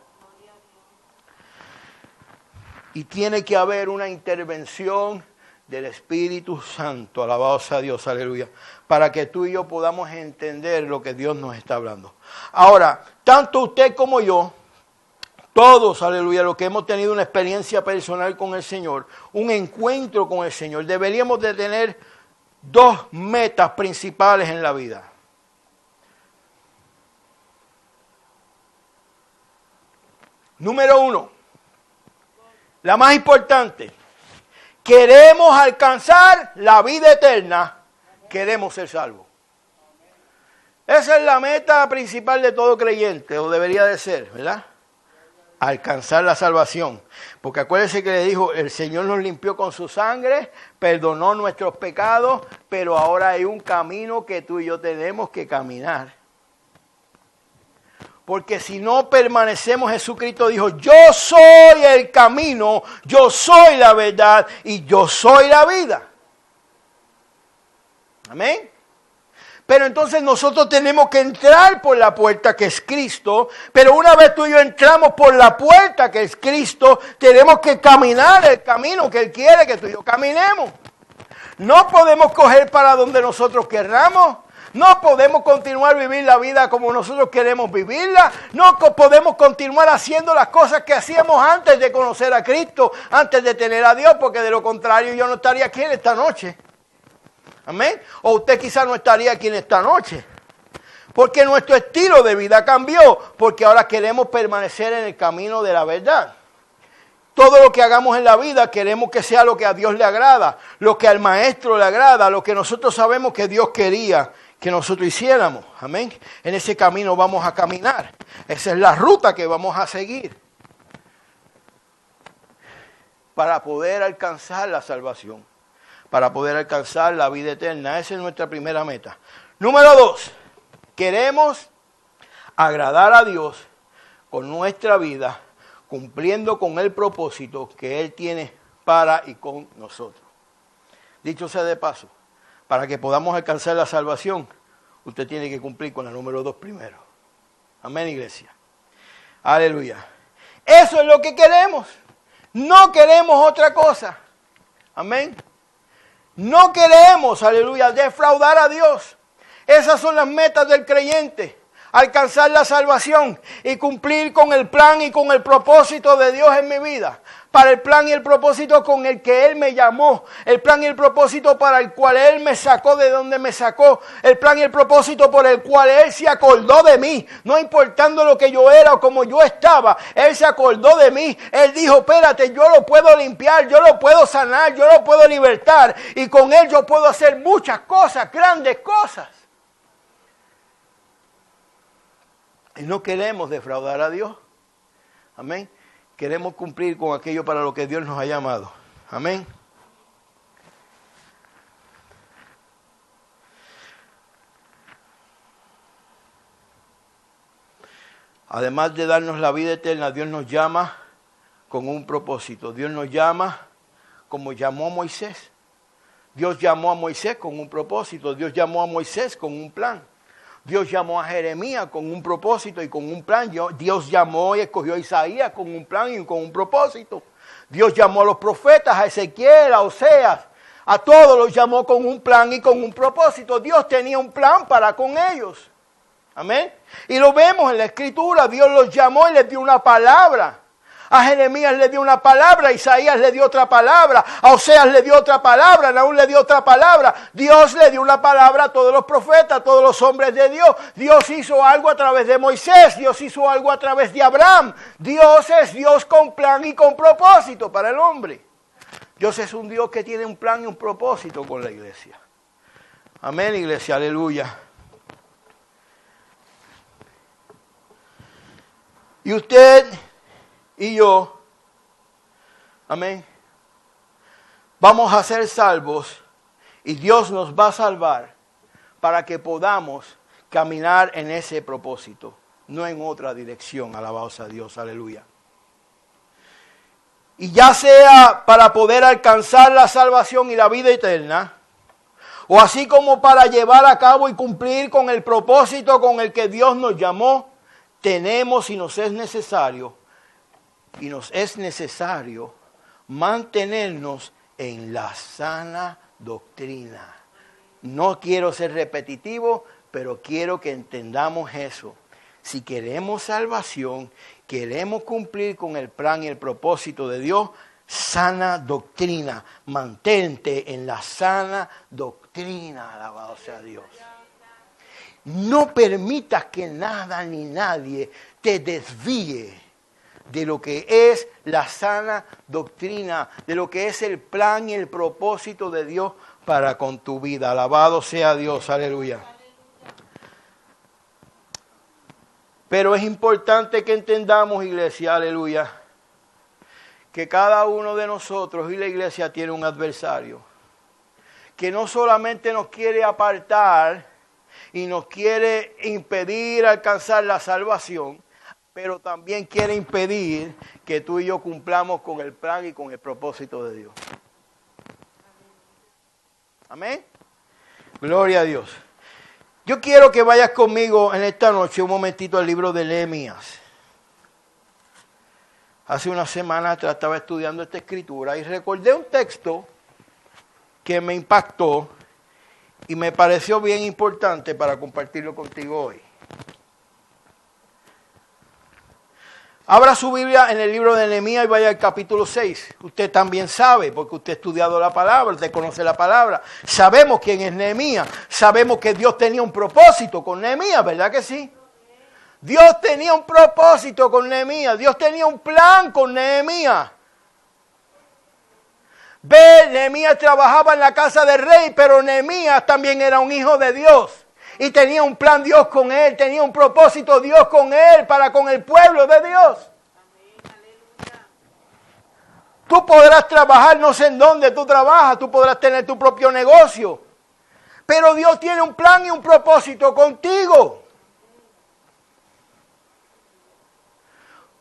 A: Y tiene que haber una intervención del Espíritu Santo, alabado sea Dios, aleluya, para que tú y yo podamos entender lo que Dios nos está hablando. Ahora, tanto usted como yo, todos, aleluya, los que hemos tenido una experiencia personal con el Señor, un encuentro con el Señor, deberíamos de tener dos metas principales en la vida. Número 1. La más importante, queremos alcanzar la vida eterna, queremos ser salvos. Esa es la meta principal de todo creyente, o debería de ser, ¿verdad? Alcanzar la salvación. Porque acuérdense que le dijo, el Señor nos limpió con su sangre, perdonó nuestros pecados, pero ahora hay un camino que tú y yo tenemos que caminar. Porque si no permanecemos, Jesucristo dijo, yo soy el camino, yo soy la verdad y yo soy la vida. Amén. Pero entonces nosotros tenemos que entrar por la puerta que es Cristo. Pero una vez tú y yo entramos por la puerta que es Cristo, tenemos que caminar el camino que Él quiere que tú y yo caminemos. No podemos coger para donde nosotros querramos. No podemos continuar vivir la vida como nosotros queremos vivirla. No podemos continuar haciendo las cosas que hacíamos antes de conocer a Cristo, antes de tener a Dios, porque de lo contrario yo no estaría aquí en esta noche. Amén. O usted quizás no estaría aquí en esta noche. Porque nuestro estilo de vida cambió, porque ahora queremos permanecer en el camino de la verdad. Todo lo que hagamos en la vida queremos que sea lo que a Dios le agrada, lo que al Maestro le agrada, lo que nosotros sabemos que Dios quería que nosotros hiciéramos. Amén. En ese camino vamos a caminar. Esa es la ruta que vamos a seguir para poder alcanzar la salvación, para poder alcanzar la vida eterna. Esa es nuestra primera meta. Número 2, queremos agradar a Dios con nuestra vida, cumpliendo con el propósito que Él tiene para y con nosotros. Dicho sea de paso, para que podamos alcanzar la salvación, usted tiene que cumplir con la número 2 primero. Amén, iglesia. Aleluya. Eso es lo que queremos. No queremos otra cosa. Amén. No queremos, aleluya, defraudar a Dios. Esas son las metas del creyente. Alcanzar la salvación y cumplir con el plan y con el propósito de Dios en mi vida. Para el plan y el propósito con el que Él me llamó. El plan y el propósito para el cual Él me sacó de donde me sacó. El plan y el propósito por el cual Él se acordó de mí. No importando lo que yo era o como yo estaba. Él se acordó de mí. Él dijo, espérate, yo lo puedo limpiar, yo lo puedo sanar, yo lo puedo libertar. Y con Él yo puedo hacer muchas cosas, grandes cosas. Y no queremos defraudar a Dios. Amén. Queremos cumplir con aquello para lo que Dios nos ha llamado. Amén. Además de darnos la vida eterna, Dios nos llama con un propósito. Dios nos llama como llamó a Moisés. Dios llamó a Moisés con un propósito. Dios llamó a Moisés con un plan. Dios llamó a Jeremías con un propósito y con un plan. Dios llamó y escogió a Isaías con un plan y con un propósito. Dios llamó a los profetas, a Ezequiel, a Oseas. A todos los llamó con un plan y con un propósito. Dios tenía un plan para con ellos. Amén. Y lo vemos en la Escritura. Dios los llamó y les dio una palabra. A Jeremías le dio una palabra, a Isaías le dio otra palabra, a Oseas le dio otra palabra, a Nahum le dio otra palabra. Dios le dio una palabra a todos los profetas, a todos los hombres de Dios. Dios hizo algo a través de Moisés, Dios hizo algo a través de Abraham. Dios es Dios con plan y con propósito para el hombre. Dios es un Dios que tiene un plan y un propósito con la iglesia. Amén, iglesia, aleluya. Y usted y yo, amén, vamos a ser salvos y Dios nos va a salvar para que podamos caminar en ese propósito, no en otra dirección. Alabado sea Dios, aleluya. Y ya sea para poder alcanzar la salvación y la vida eterna, o así como para llevar a cabo y cumplir con el propósito con el que Dios nos llamó, tenemos y nos es necesario mantenernos en la sana doctrina. No quiero ser repetitivo, pero quiero que entendamos eso. Si queremos salvación, queremos cumplir con el plan y el propósito de Dios, sana doctrina. Mantente en la sana doctrina, alabado sea Dios. No permitas que nada ni nadie te desvíe de lo que es la sana doctrina, de lo que es el plan y el propósito de Dios para con tu vida. Alabado sea Dios, aleluya. Pero es importante que entendamos, iglesia, aleluya, que cada uno de nosotros y la iglesia tiene un adversario que no solamente nos quiere apartar y nos quiere impedir alcanzar la salvación, pero también quiere impedir que tú y yo cumplamos con el plan y con el propósito de Dios. Amén. Gloria a Dios. Yo quiero que vayas conmigo en esta noche un momentito al libro de Nehemías. Hace una semana atrás estaba estudiando esta escritura y recordé un texto que me impactó y me pareció bien importante para compartirlo contigo hoy. Abra su Biblia en el libro de Nehemías y vaya al capítulo 6. Usted también sabe, porque usted ha estudiado la palabra, usted conoce la palabra. Sabemos quién es Nehemías. Sabemos que Dios tenía un propósito con Nehemías, ¿verdad que sí? Dios tenía un propósito con Nehemías. Dios tenía un plan con Nehemías. Nehemías trabajaba en la casa del rey, pero Nehemías también era un hijo de Dios. Y tenía un plan Dios con él, tenía un propósito Dios con él, para con el pueblo de Dios. Tú podrás trabajar, no sé en dónde tú trabajas, tú podrás tener tu propio negocio. Pero Dios tiene un plan y un propósito contigo.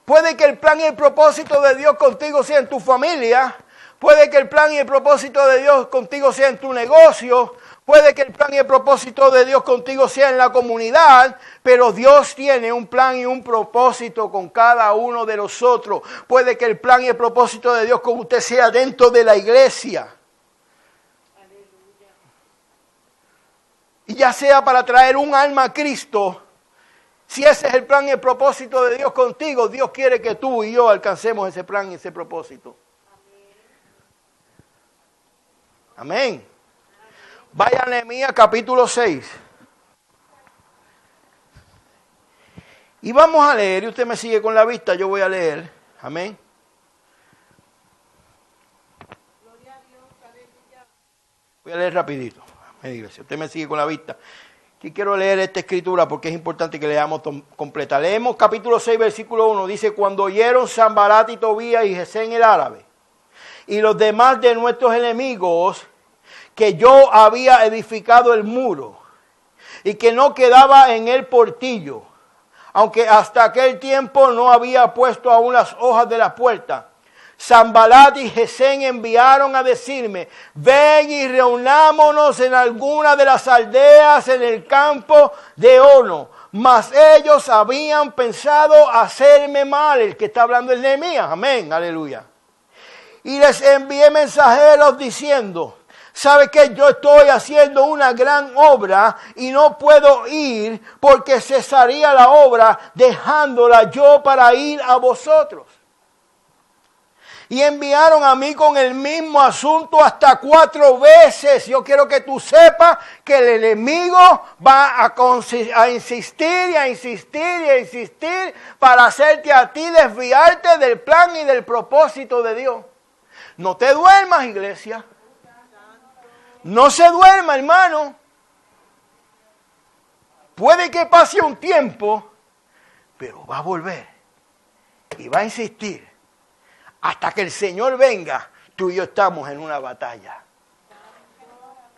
A: Puede que el plan y el propósito de Dios contigo sea en tu familia. Puede que el plan y el propósito de Dios contigo sea en tu negocio. Puede que el plan y el propósito de Dios contigo sea en la comunidad, pero Dios tiene un plan y un propósito con cada uno de nosotros. Puede que el plan y el propósito de Dios con usted sea dentro de la iglesia. Aleluya. Y ya sea para traer un alma a Cristo, si ese es el plan y el propósito de Dios contigo, Dios quiere que tú y yo alcancemos ese plan y ese propósito. Amén. Vaya a Nehemías capítulo 6. Y vamos a leer, y usted me sigue con la vista, yo voy a leer. Amén. Voy a leer rapidito. Amén, iglesia. Usted me sigue con la vista. Aquí quiero leer esta escritura porque es importante que leamos completa. Leemos capítulo 6, versículo 1. Dice, cuando oyeron Sanbalat y Tobías y Gesem el árabe y los demás de nuestros enemigos, que yo había edificado el muro y que no quedaba en él portillo, aunque hasta aquel tiempo no había puesto aún las hojas de la puerta, Sanbalat y Gesem enviaron a decirme, ven y reunámonos en alguna de las aldeas en el campo de Ono. Mas ellos habían pensado hacerme mal. El que está hablando es Nehemías. Amén, aleluya. Y les envié mensajeros diciendo, ¿sabe qué? Yo estoy haciendo una gran obra y no puedo ir porque cesaría la obra dejándola yo para ir a vosotros. Y enviaron a mí con el mismo asunto hasta 4 veces. Yo quiero que tú sepas que el enemigo va a insistir y a insistir y a insistir para hacerte a ti desviarte del plan y del propósito de Dios. No te duermas, iglesia. No se duerma, hermano. Puede que pase un tiempo, pero va a volver y va a insistir. Hasta que el Señor venga, tú y yo estamos en una batalla.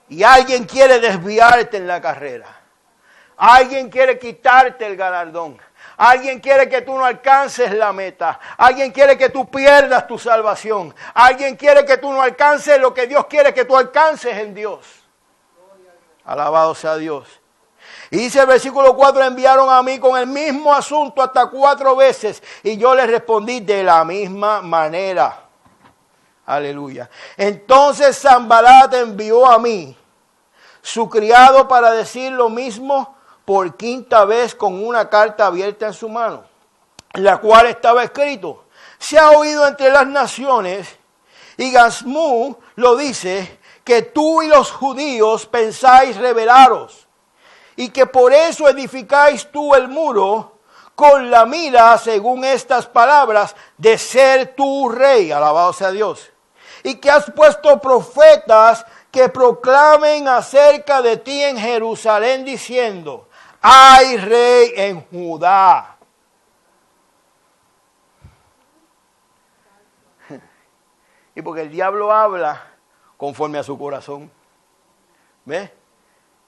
A: Y alguien quiere desviarte en la carrera. Alguien quiere quitarte el galardón. Alguien quiere que tú no alcances la meta. Alguien quiere que tú pierdas tu salvación. Alguien quiere que tú no alcances lo que Dios quiere que tú alcances en Dios. Alabado sea Dios. Y dice el versículo 4, enviaron a mí con el mismo asunto hasta 4 veces. Y yo les respondí de la misma manera. Aleluya. Entonces Sanbalat envió a mí su criado para decir lo mismo por 5ª vez con una carta abierta en su mano, la cual estaba escrito: se ha oído entre las naciones, y Gazmú lo dice, que tú y los judíos pensáis rebelaros, y que por eso edificáis tú el muro con la mira, según estas palabras, de ser tú rey, alabado sea Dios. Y que has puesto profetas que proclamen acerca de ti en Jerusalén, diciendo: hay rey en Judá. Y porque el diablo habla conforme a su corazón. ¿Ves?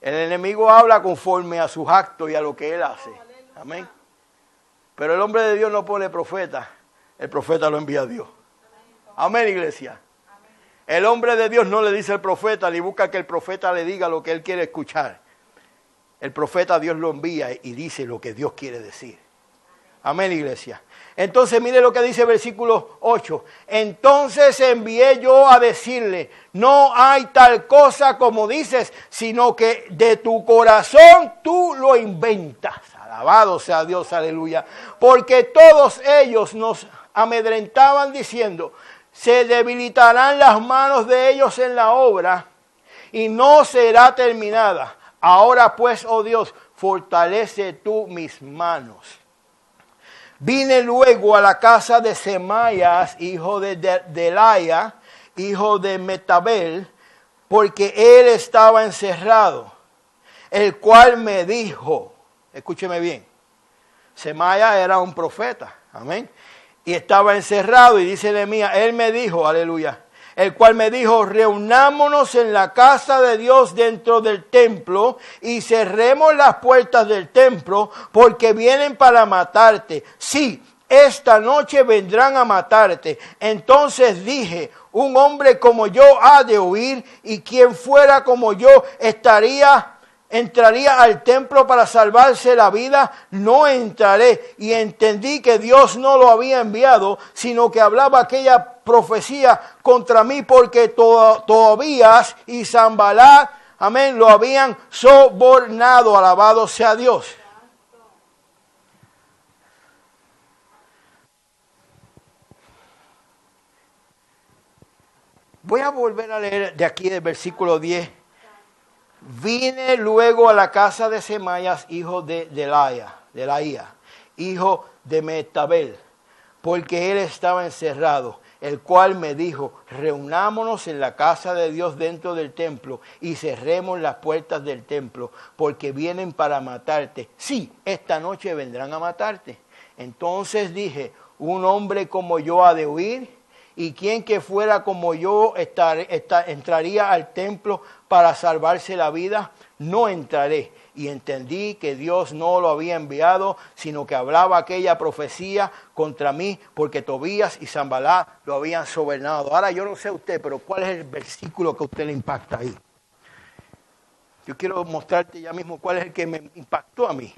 A: El enemigo habla conforme a sus actos y a lo que él hace. Amén. Pero el hombre de Dios no pone profeta. El profeta lo envía a Dios. Amén, iglesia. El hombre de Dios no le dice al profeta, ni busca que el profeta le diga lo que él quiere escuchar. El profeta Dios lo envía y dice lo que Dios quiere decir. Amén, iglesia. Entonces mire lo que dice el versículo 8. Entonces envié yo a decirle: no hay tal cosa como dices, sino que de tu corazón tú lo inventas. Alabado sea Dios, aleluya. Porque todos ellos nos amedrentaban diciendo: se debilitarán las manos de ellos en la obra y no será terminada. Ahora pues, oh Dios, fortalece tú mis manos. Vine luego a la casa de Semaías, hijo de Delaya, hijo de Metabel, porque él estaba encerrado, el cual me dijo, escúcheme bien, Semaías era un profeta, amén, y estaba encerrado, y dice Nehemías, él me dijo, aleluya, el cual me dijo: reunámonos en la casa de Dios dentro del templo y cerremos las puertas del templo, porque vienen para matarte. Sí, esta noche vendrán a matarte. Entonces dije: un hombre como yo ha de huir, y quien fuera como yo entraría al templo para salvarse la vida. No entraré. Y entendí que Dios no lo había enviado, sino que hablaba aquella profecía contra mí, porque Tobías y Sanbalat, amén, lo habían sobornado. Alabado sea Dios. Voy a volver a leer de aquí del versículo 10. Vine luego a la casa de Semaías, hijo de Delaya, hijo de Metabel, porque él estaba encerrado, el cual me dijo: reunámonos en la casa de Dios dentro del templo y cerremos las puertas del templo, porque vienen para matarte. Sí, esta noche vendrán a matarte. Entonces dije: un hombre como yo ha de huir, y quien que fuera como yo entraría al templo para salvarse la vida. No entraré. Y entendí que Dios no lo había enviado, sino que hablaba aquella profecía contra mí, porque Tobías y Sanbalat lo habían sobornado. Ahora yo no sé usted, pero ¿cuál es el versículo que a usted le impacta ahí? Yo quiero mostrarte ya mismo cuál es el que me impactó a mí,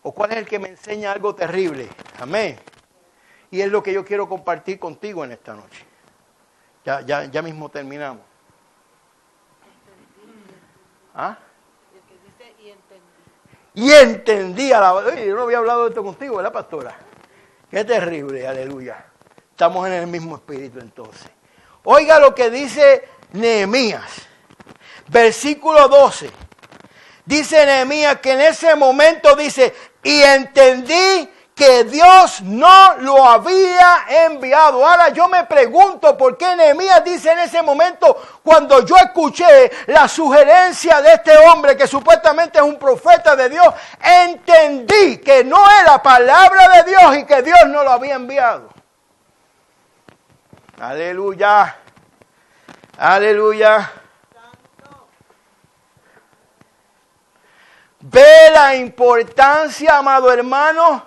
A: o cuál es el que me enseña algo terrible. Amén. Y es lo que yo quiero compartir contigo en esta noche. Ya mismo terminamos. ¿Ah? Y entendí. Oye, yo no había hablado de esto contigo, ¿verdad, pastora? Qué terrible, aleluya. Estamos en el mismo espíritu entonces. Oiga lo que dice Nehemías, versículo 12. Dice Nehemías que en ese momento dice, y entendí que Dios no lo había enviado. Ahora yo me pregunto por qué Nehemías dice en ese momento, cuando yo escuché la sugerencia de este hombre que supuestamente es un profeta de Dios, entendí que no era palabra de Dios y que Dios no lo había enviado. Aleluya, aleluya. Ve la importancia, amado hermano,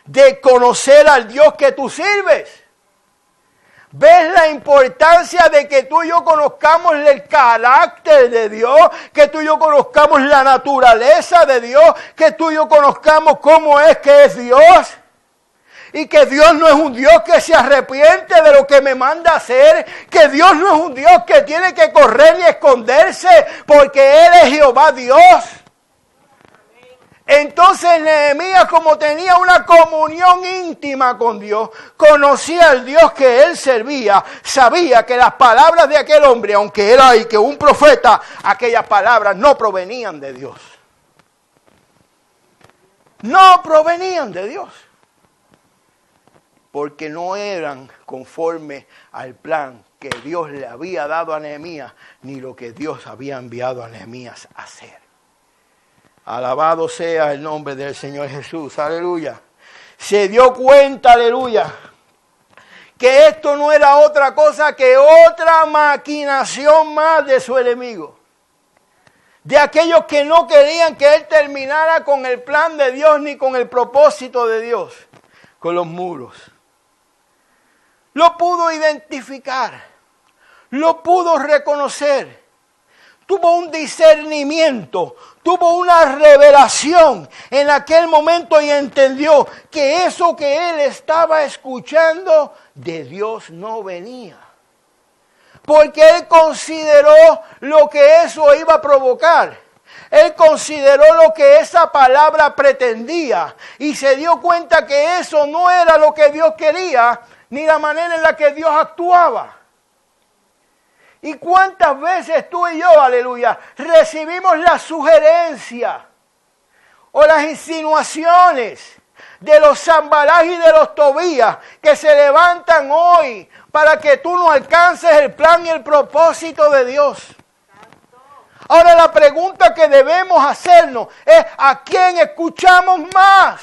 A: de conocer al Dios que tú sirves. ¿Ves la importancia de que tú y yo conozcamos el carácter de Dios? Que tú y yo conozcamos la naturaleza de Dios. Que tú y yo conozcamos cómo es que es Dios. Y que Dios no es un Dios que se arrepiente de lo que me manda hacer. Que Dios no es un Dios que tiene que correr y esconderse. Porque Él es Jehová Dios. Entonces Nehemías, como tenía una comunión íntima con Dios, conocía al Dios que él servía, sabía que las palabras de aquel hombre, aunque era y que un profeta, aquellas palabras no provenían de Dios. No provenían de Dios. Porque no eran conforme al plan que Dios le había dado a Nehemías, ni lo que Dios había enviado a Nehemías a hacer. Alabado sea el nombre del Señor Jesús, aleluya. Se dio cuenta, aleluya, que esto no era otra cosa que otra maquinación más de su enemigo. De aquellos que no querían que él terminara con el plan de Dios ni con el propósito de Dios, con los muros. Lo pudo identificar, lo pudo reconocer. Tuvo un discernimiento, tuvo una revelación en aquel momento y entendió que eso que él estaba escuchando de Dios no venía. Porque él consideró lo que eso iba a provocar. Él consideró lo que esa palabra pretendía y se dio cuenta que eso no era lo que Dios quería ni la manera en la que Dios actuaba. ¿Y cuántas veces tú y yo, aleluya, recibimos la sugerencia o las insinuaciones de los Sanballat y de los Tobías que se levantan hoy para que tú no alcances el plan y el propósito de Dios? Ahora la pregunta que debemos hacernos es, ¿a quién escuchamos más?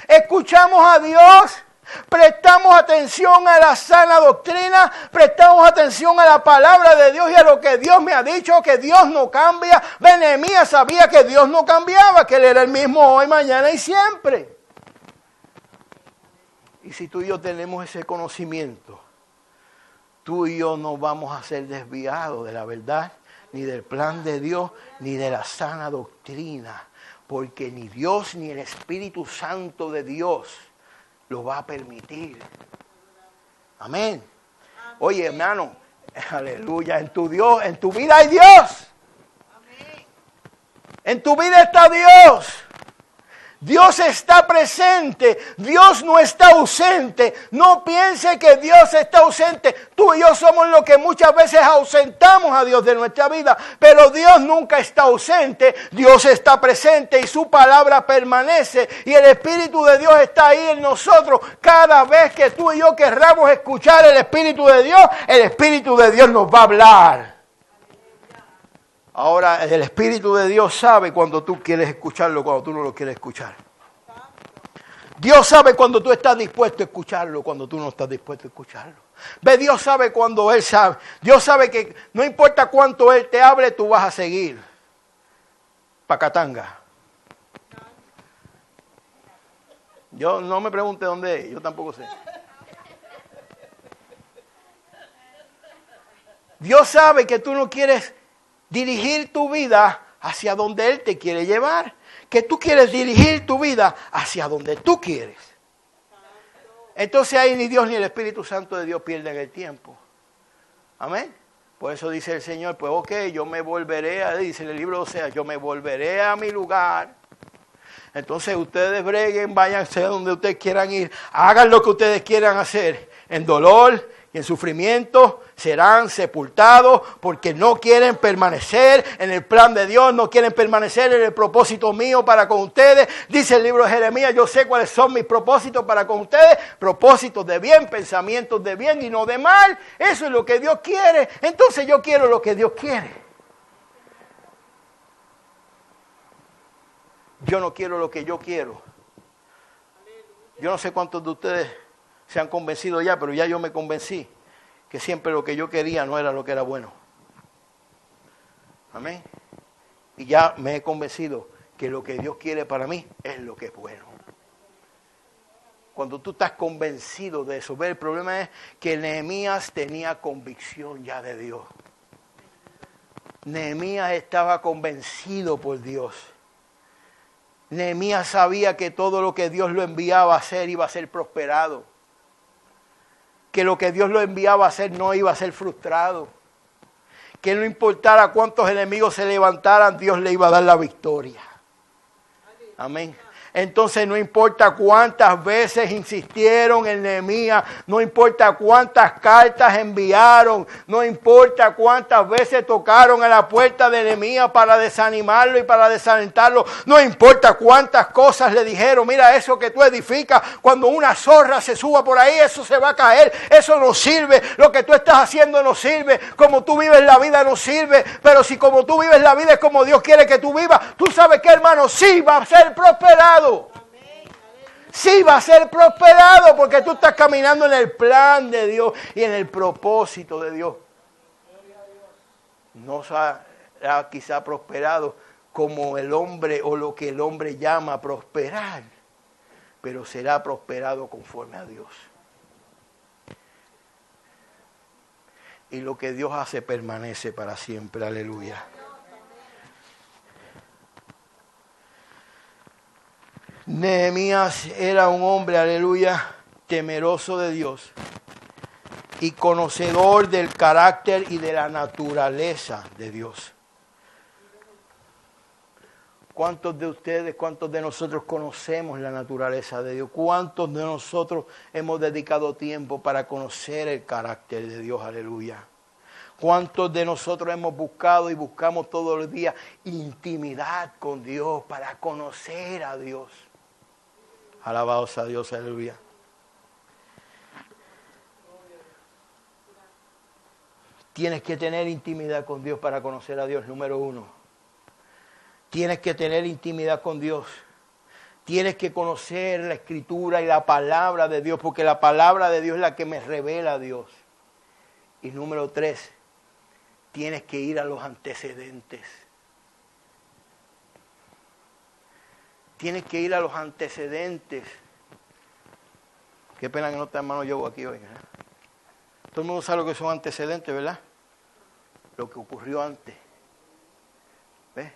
A: ¿Escuchamos a Dios? ¿Prestamos atención a la sana doctrina? ¿Prestamos atención a la palabra de Dios y a lo que Dios me ha dicho? Que Dios no cambia. Nehemías sabía que Dios no cambiaba, que Él era el mismo hoy, mañana y siempre. Y si tú y yo tenemos ese conocimiento, tú y yo no vamos a ser desviados de la verdad, ni del plan de Dios, ni de la sana doctrina. Porque ni Dios ni el Espíritu Santo de Dios lo va a permitir. Amén. Oye, hermano, aleluya, en tu Dios, en tu vida hay Dios. Amén. En tu vida está Dios. Dios está presente, Dios no está ausente. No piense que Dios está ausente. Tú y yo somos los que muchas veces ausentamos a Dios de nuestra vida, pero Dios nunca está ausente. Dios está presente y su palabra permanece y el Espíritu de Dios está ahí en nosotros. Cada vez que tú y yo querramos escuchar el Espíritu de Dios nos va a hablar. Ahora, el Espíritu de Dios sabe cuando tú quieres escucharlo, cuando tú no lo quieres escuchar. Dios sabe cuando tú estás dispuesto a escucharlo, cuando tú no estás dispuesto a escucharlo. Ve, Dios sabe cuando Él sabe. Dios sabe que no importa cuánto Él te hable, tú vas a seguir. Pacatanga. Yo no me pregunte dónde es, yo tampoco sé. Dios sabe que tú no quieres dirigir tu vida hacia donde Él te quiere llevar. Que tú quieres dirigir tu vida hacia donde tú quieres. Entonces ahí ni Dios ni el Espíritu Santo de Dios pierden el tiempo. Amén. Por eso dice el Señor, pues ok, yo me volveré, dice en el libro de Oseas, yo me volveré a mi lugar. Entonces ustedes breguen, váyanse a donde ustedes quieran ir, hagan lo que ustedes quieran hacer. en dolor y en sufrimiento, serán sepultados porque no quieren permanecer en el plan de Dios, no quieren permanecer en el propósito mío para con ustedes. Dice el libro de Jeremías, yo sé cuáles son mis propósitos para con ustedes, propósitos de bien, pensamientos de bien y no de mal. Eso es lo que Dios quiere, entonces yo quiero lo que Dios quiere. Yo no quiero lo que yo quiero. Yo no sé cuántos de ustedes se han convencido ya, pero ya yo me convencí que siempre lo que yo quería no era lo que era bueno. Amén. Y ya me he convencido que lo que Dios quiere para mí es lo que es bueno. Cuando tú estás convencido de eso, el problema es que Nehemías tenía convicción ya de Dios. Nehemías estaba convencido por Dios. Nehemías sabía que todo lo que Dios lo enviaba a hacer iba a ser prosperado. Que lo que Dios lo enviaba a hacer no iba a ser frustrado. Que no importara cuántos enemigos se levantaran, Dios le iba a dar la victoria. Amén. Entonces no importa cuántas veces insistieron en Nehemías, no importa cuántas cartas enviaron, no importa cuántas veces tocaron a la puerta de Nehemías para desanimarlo y para desalentarlo, no importa cuántas cosas le dijeron, mira eso que tú edificas, cuando una zorra se suba por ahí, eso se va a caer, eso no sirve, lo que tú estás haciendo no sirve, como tú vives la vida no sirve, pero si como tú vives la vida es como Dios quiere que tú vivas, tú sabes que hermano, sí va a ser prosperado. Sí va a ser prosperado porque tú estás caminando en el plan de Dios y en el propósito de Dios. No será quizá prosperado como el hombre o lo que el hombre llama prosperar, pero será prosperado conforme a Dios. Y lo que Dios hace permanece para siempre. Aleluya. Nehemías era un hombre, aleluya, temeroso de Dios y conocedor del carácter y de la naturaleza de Dios. ¿Cuántos de ustedes, cuántos de nosotros conocemos la naturaleza de Dios? ¿Cuántos de nosotros hemos dedicado tiempo para conocer el carácter de Dios? Aleluya. ¿Cuántos de nosotros hemos buscado y buscamos todos los días intimidad con Dios para conocer a Dios? Alabados a Dios, aleluya. Tienes que tener intimidad con Dios para conocer a Dios, número uno. Tienes que tener intimidad con Dios. Tienes que conocer la Escritura y la palabra de Dios, porque la palabra de Dios es la que me revela a Dios. Y número tres, tienes que ir a los antecedentes. Tienes que ir a los antecedentes. Qué pena que no está hermano Yogo aquí hoy. Todo el mundo sabe lo que son antecedentes, ¿verdad? Lo que ocurrió antes. ¿Ves?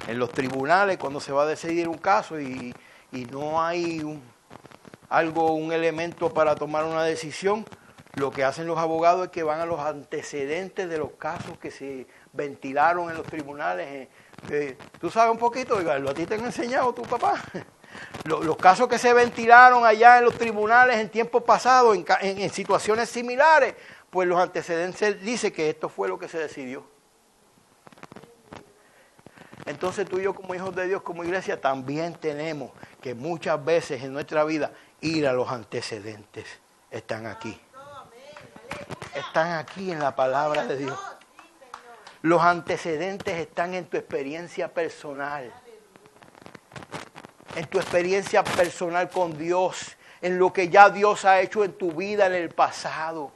A: En los tribunales, cuando se va a decidir un caso y no hay un elemento para tomar una decisión, lo que hacen los abogados es que van a los antecedentes de los casos que se ventilaron en los tribunales. Tú sabes un poquito, a ti te han enseñado tu papá. Los casos que se ventilaron allá en los tribunales en tiempos pasados, en situaciones similares, pues los antecedentes dicen que esto fue lo que se decidió. Entonces tú y yo como hijos de Dios, como iglesia, también tenemos que muchas veces en nuestra vida ir a los antecedentes. Están aquí. Están aquí en la palabra de Dios. Los antecedentes están en tu experiencia personal. En tu experiencia personal con Dios. En lo que ya Dios ha hecho en tu vida en el pasado.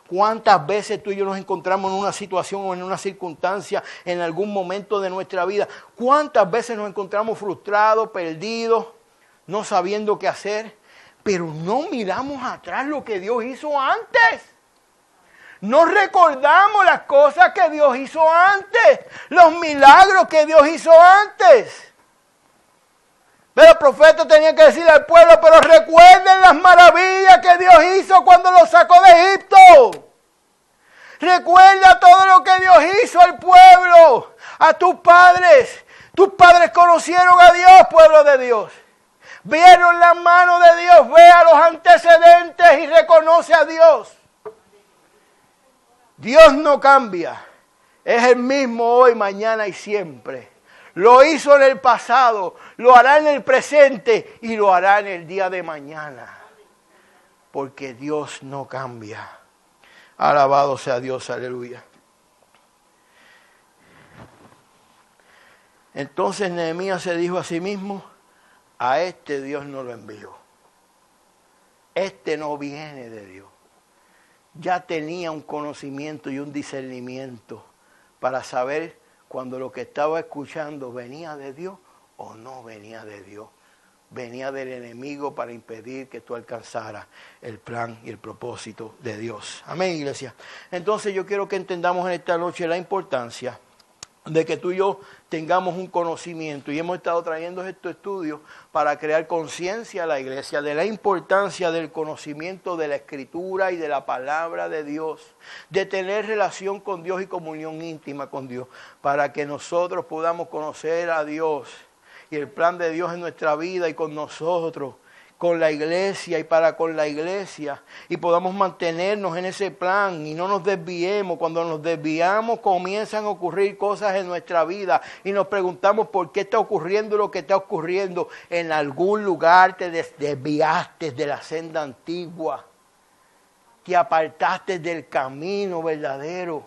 A: ¿Cuántas veces tú y yo nos encontramos en una situación o en una circunstancia en algún momento de nuestra vida? ¿Cuántas veces nos encontramos frustrados, perdidos, no sabiendo qué hacer? Pero no miramos atrás lo que Dios hizo antes. No recordamos las cosas que Dios hizo antes, los milagros que Dios hizo antes. Pero el profeta tenía que decirle al pueblo, pero recuerden las maravillas que Dios hizo cuando los sacó de Egipto. Recuerda todo lo que Dios hizo al pueblo, a tus padres. Tus padres conocieron a Dios, pueblo de Dios. Vieron la mano de Dios, ve a los antecedentes y reconoce a Dios. Dios no cambia. Es el mismo hoy, mañana y siempre. Lo hizo en el pasado, lo hará en el presente y lo hará en el día de mañana. Porque Dios no cambia. Alabado sea Dios, aleluya. Entonces Nehemías se dijo a sí mismo, a este Dios no lo envió. Este no viene de Dios. Ya tenía un conocimiento y un discernimiento para saber cuando lo que estaba escuchando venía de Dios o no venía de Dios. Venía del enemigo para impedir que tú alcanzaras el plan y el propósito de Dios. Amén, iglesia. Entonces yo quiero que entendamos en esta noche la importancia de que tú y yo tengamos un conocimiento, y hemos estado trayendo estos estudios para crear conciencia a la iglesia de la importancia del conocimiento de la Escritura y de la palabra de Dios, de tener relación con Dios y comunión íntima con Dios, para que nosotros podamos conocer a Dios y el plan de Dios en nuestra vida y con nosotros, con la iglesia y para con la iglesia, y podamos mantenernos en ese plan y no nos desviemos. Cuando nos desviamos comienzan a ocurrir cosas en nuestra vida y nos preguntamos por qué está ocurriendo lo que está ocurriendo. En algún lugar te desviaste de la senda antigua, te apartaste del camino verdadero.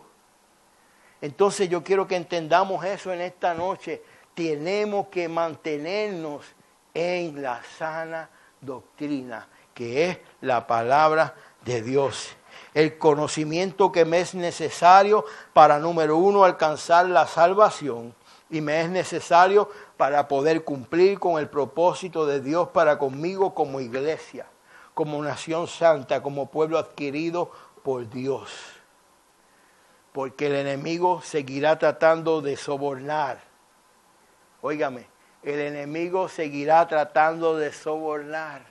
A: Entonces yo quiero que entendamos eso en esta noche. Tenemos que mantenernos en la sana doctrina, que es la palabra de Dios. El conocimiento que me es necesario para, número uno, alcanzar la salvación, y me es necesario para poder cumplir con el propósito de Dios para conmigo como iglesia, como nación santa, como pueblo adquirido por Dios. Porque el enemigo seguirá tratando de sobornar. Óigame. El enemigo seguirá tratando de sobornar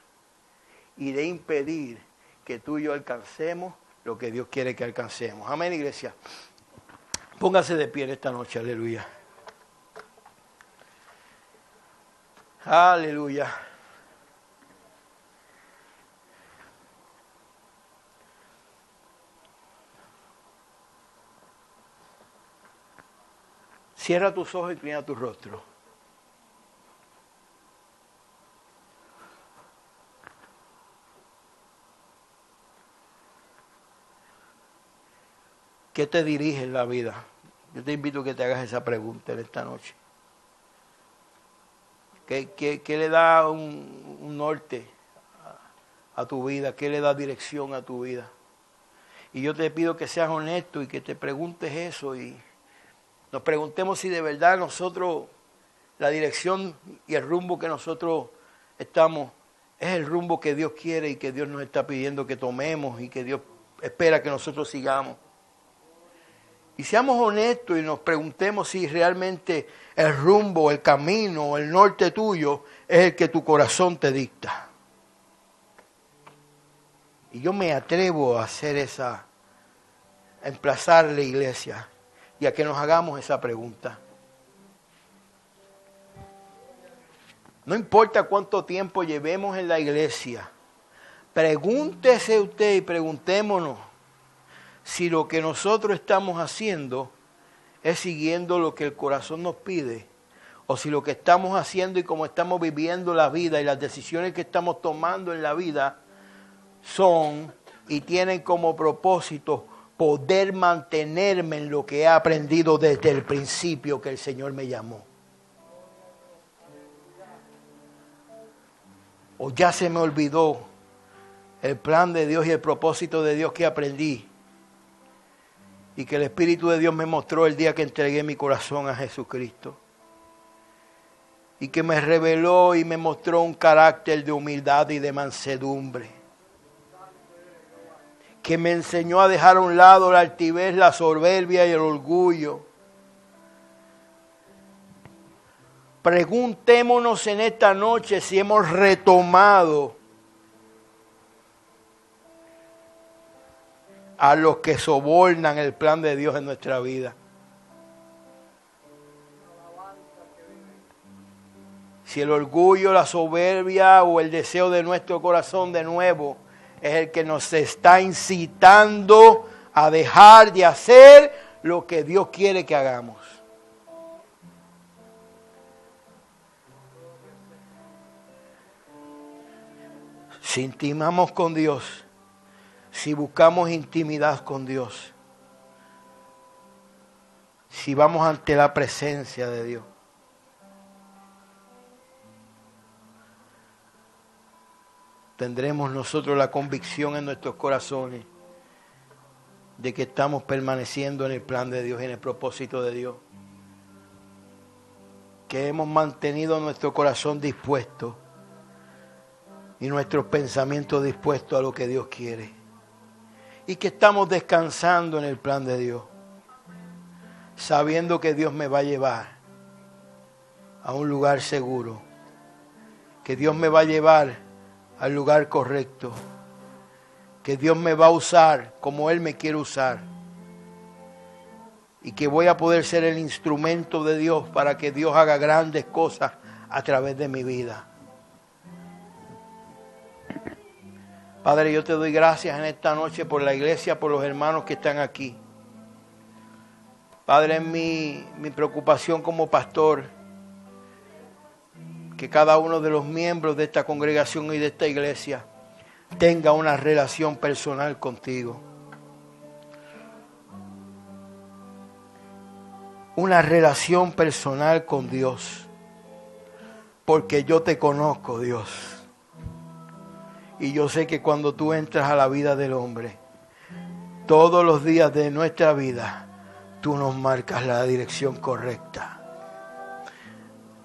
A: y de impedir que tú y yo alcancemos lo que Dios quiere que alcancemos. Amén, iglesia. Póngase de pie en esta noche, aleluya. Aleluya. Cierra tus ojos y inclina tu rostro. ¿Qué te dirige en la vida? Yo te invito a que te hagas esa pregunta en esta noche. ¿Qué le da un norte a tu vida? ¿Qué le da dirección a tu vida? Y yo te pido que seas honesto y que te preguntes eso y nos preguntemos si de verdad nosotros, la dirección y el rumbo que nosotros estamos, es el rumbo que Dios quiere y que Dios nos está pidiendo que tomemos y que Dios espera que nosotros sigamos. Y seamos honestos y nos preguntemos si realmente el rumbo, el camino, el norte tuyo es el que tu corazón te dicta. Y yo me atrevo a hacer a emplazar la iglesia y a que nos hagamos esa pregunta. No importa cuánto tiempo llevemos en la iglesia, pregúntese usted y preguntémonos si lo que nosotros estamos haciendo es siguiendo lo que el corazón nos pide, o si lo que estamos haciendo y cómo estamos viviendo la vida y las decisiones que estamos tomando en la vida son y tienen como propósito poder mantenerme en lo que he aprendido desde el principio que el Señor me llamó. O ya se me olvidó el plan de Dios y el propósito de Dios que aprendí y que el Espíritu de Dios me mostró el día que entregué mi corazón a Jesucristo. Y que me reveló y me mostró un carácter de humildad y de mansedumbre. Que me enseñó a dejar a un lado la altivez, la soberbia y el orgullo. Preguntémonos en esta noche si hemos retomado a los que sobornan el plan de Dios en nuestra vida. Si el orgullo, la soberbia o el deseo de nuestro corazón de nuevo es el que nos está incitando a dejar de hacer lo que Dios quiere que hagamos. Si intimamos con Dios, si buscamos intimidad con Dios, si vamos ante la presencia de Dios, tendremos nosotros la convicción en nuestros corazones de que estamos permaneciendo en el plan de Dios, en el propósito de Dios. Que hemos mantenido nuestro corazón dispuesto y nuestros pensamientos dispuestos a lo que Dios quiere. Y que estamos descansando en el plan de Dios, sabiendo que Dios me va a llevar a un lugar seguro, que Dios me va a llevar al lugar correcto, que Dios me va a usar como Él me quiere usar y que voy a poder ser el instrumento de Dios para que Dios haga grandes cosas a través de mi vida. Padre, yo te doy gracias en esta noche por la iglesia, por los hermanos que están aquí. Padre, es mi preocupación como pastor que cada uno de los miembros de esta congregación y de esta iglesia tenga una relación personal contigo. Una relación personal con Dios. Porque yo te conozco, Dios. Y yo sé que cuando tú entras a la vida del hombre, todos los días de nuestra vida, tú nos marcas la dirección correcta.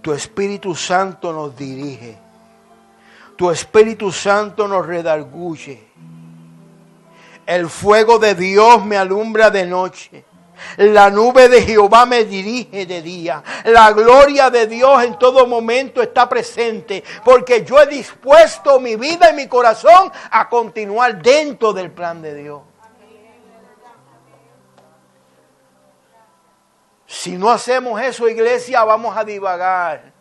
A: Tu Espíritu Santo nos dirige. Tu Espíritu Santo nos redarguye. El fuego de Dios me alumbra de noche. La nube de Jehová me dirige de día. La gloria de Dios en todo momento está presente. Porque yo he dispuesto mi vida y mi corazón a continuar dentro del plan de Dios. Si no hacemos eso, iglesia, vamos a divagar.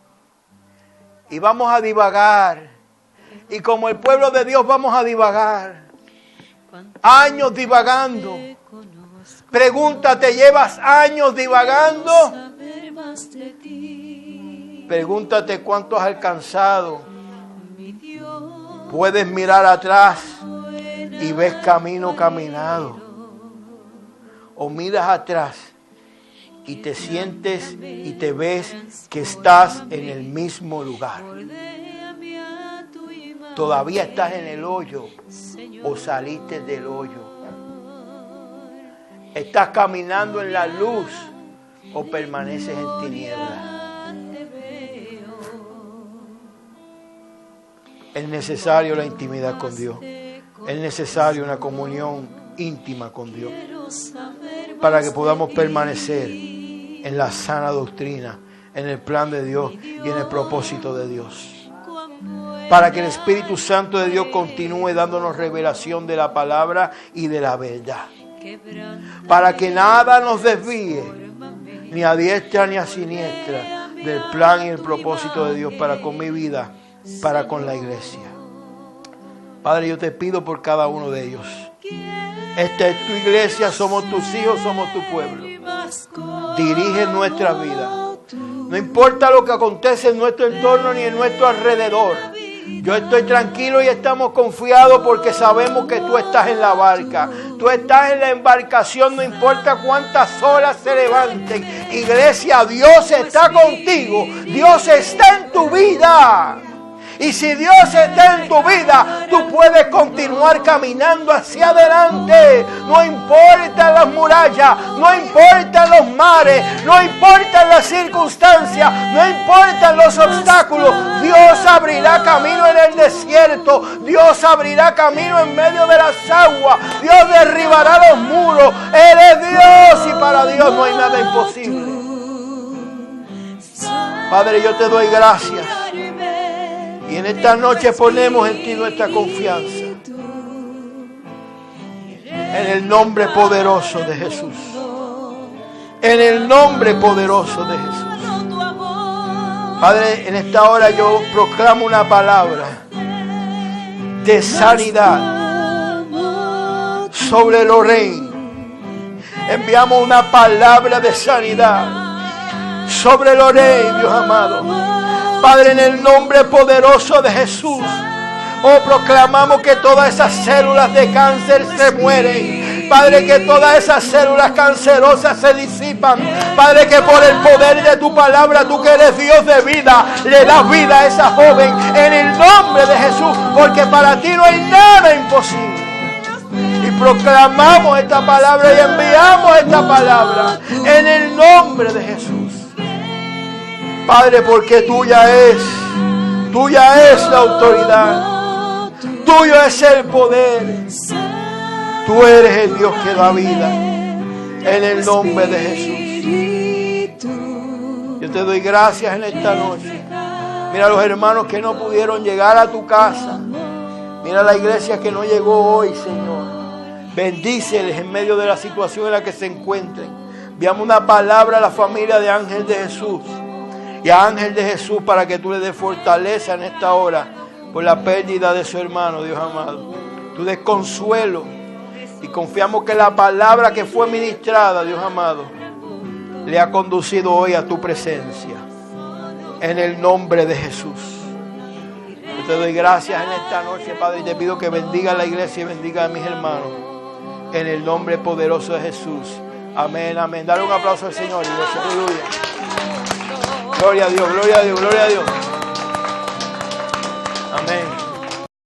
A: Y vamos a divagar. Y como el pueblo de Dios vamos a divagar. Años divagando. Pregúntate, ¿llevas años divagando? Pregúntate cuánto has alcanzado. Puedes mirar atrás y ves camino caminado. O miras atrás y te sientes y te ves que estás en el mismo lugar. Todavía estás en el hoyo o saliste del hoyo. Estás caminando en la luz o permaneces en tinieblas. Es necesario la intimidad con Dios. Es necesario una comunión íntima con Dios para que podamos permanecer en la sana doctrina, en el plan de Dios y en el propósito de Dios. Para que el Espíritu Santo de Dios continúe dándonos revelación de la palabra y de la verdad. Para que nada nos desvíe, ni a diestra ni a siniestra, del plan y el propósito de Dios para con mi vida, para con la iglesia. Padre, yo te pido por cada uno de ellos. Esta es tu iglesia, somos tus hijos, somos tu pueblo. Dirige nuestra vida. No importa lo que acontece en nuestro entorno ni en nuestro alrededor. Yo estoy tranquilo y estamos confiados porque sabemos que tú estás en la barca. Tú estás en la embarcación, no importa cuántas olas se levanten. Iglesia, Dios está contigo. Dios está en tu vida. Y si Dios está en tu vida, tú puedes continuar caminando hacia adelante. No importan las murallas, no importan los mares, no importan las circunstancias, no importan los obstáculos. Dios abrirá camino en el desierto. Dios abrirá camino en medio de las aguas. Dios derribará los muros. Él es Dios y para Dios no hay nada imposible. Padre, yo te doy gracias. Y en esta noche ponemos en ti nuestra confianza. En el nombre poderoso de Jesús. En el nombre poderoso de Jesús. Padre, en esta hora yo proclamo una palabra de sanidad sobre Lorraine. Enviamos una palabra de sanidad sobre Lorraine, Dios amado. Padre, en el nombre poderoso de Jesús, oh, proclamamos que todas esas células de cáncer se mueren. Padre, que todas esas células cancerosas se disipan. Padre, que por el poder de tu palabra, tú que eres Dios de vida, le das vida a esa joven en el nombre de Jesús, porque para ti no hay nada imposible. Y proclamamos esta palabra y enviamos esta palabra en el nombre de Jesús. Padre, porque tuya es la autoridad, tuyo es el poder. Tú eres el Dios que da vida, en el nombre de Jesús. Yo te doy gracias en esta noche. Mira a los hermanos que no pudieron llegar a tu casa. Mira la iglesia que no llegó hoy, Señor. Bendíceles en medio de la situación en la que se encuentren. Enviamos una palabra a la familia de Ángel de Jesús y a Ángel de Jesús para que tú le des fortaleza en esta hora por la pérdida de su hermano, Dios amado. Tú des consuelo. Y confiamos que la palabra que fue ministrada, Dios amado, le ha conducido hoy a tu presencia. En el nombre de Jesús. Yo te doy gracias en esta noche, Padre, y te pido que bendiga a la iglesia y bendiga a mis hermanos. En el nombre poderoso de Jesús. Amén, amén. Dale un aplauso al Señor. Aleluya. Gloria a Dios, gloria a Dios, gloria a Dios.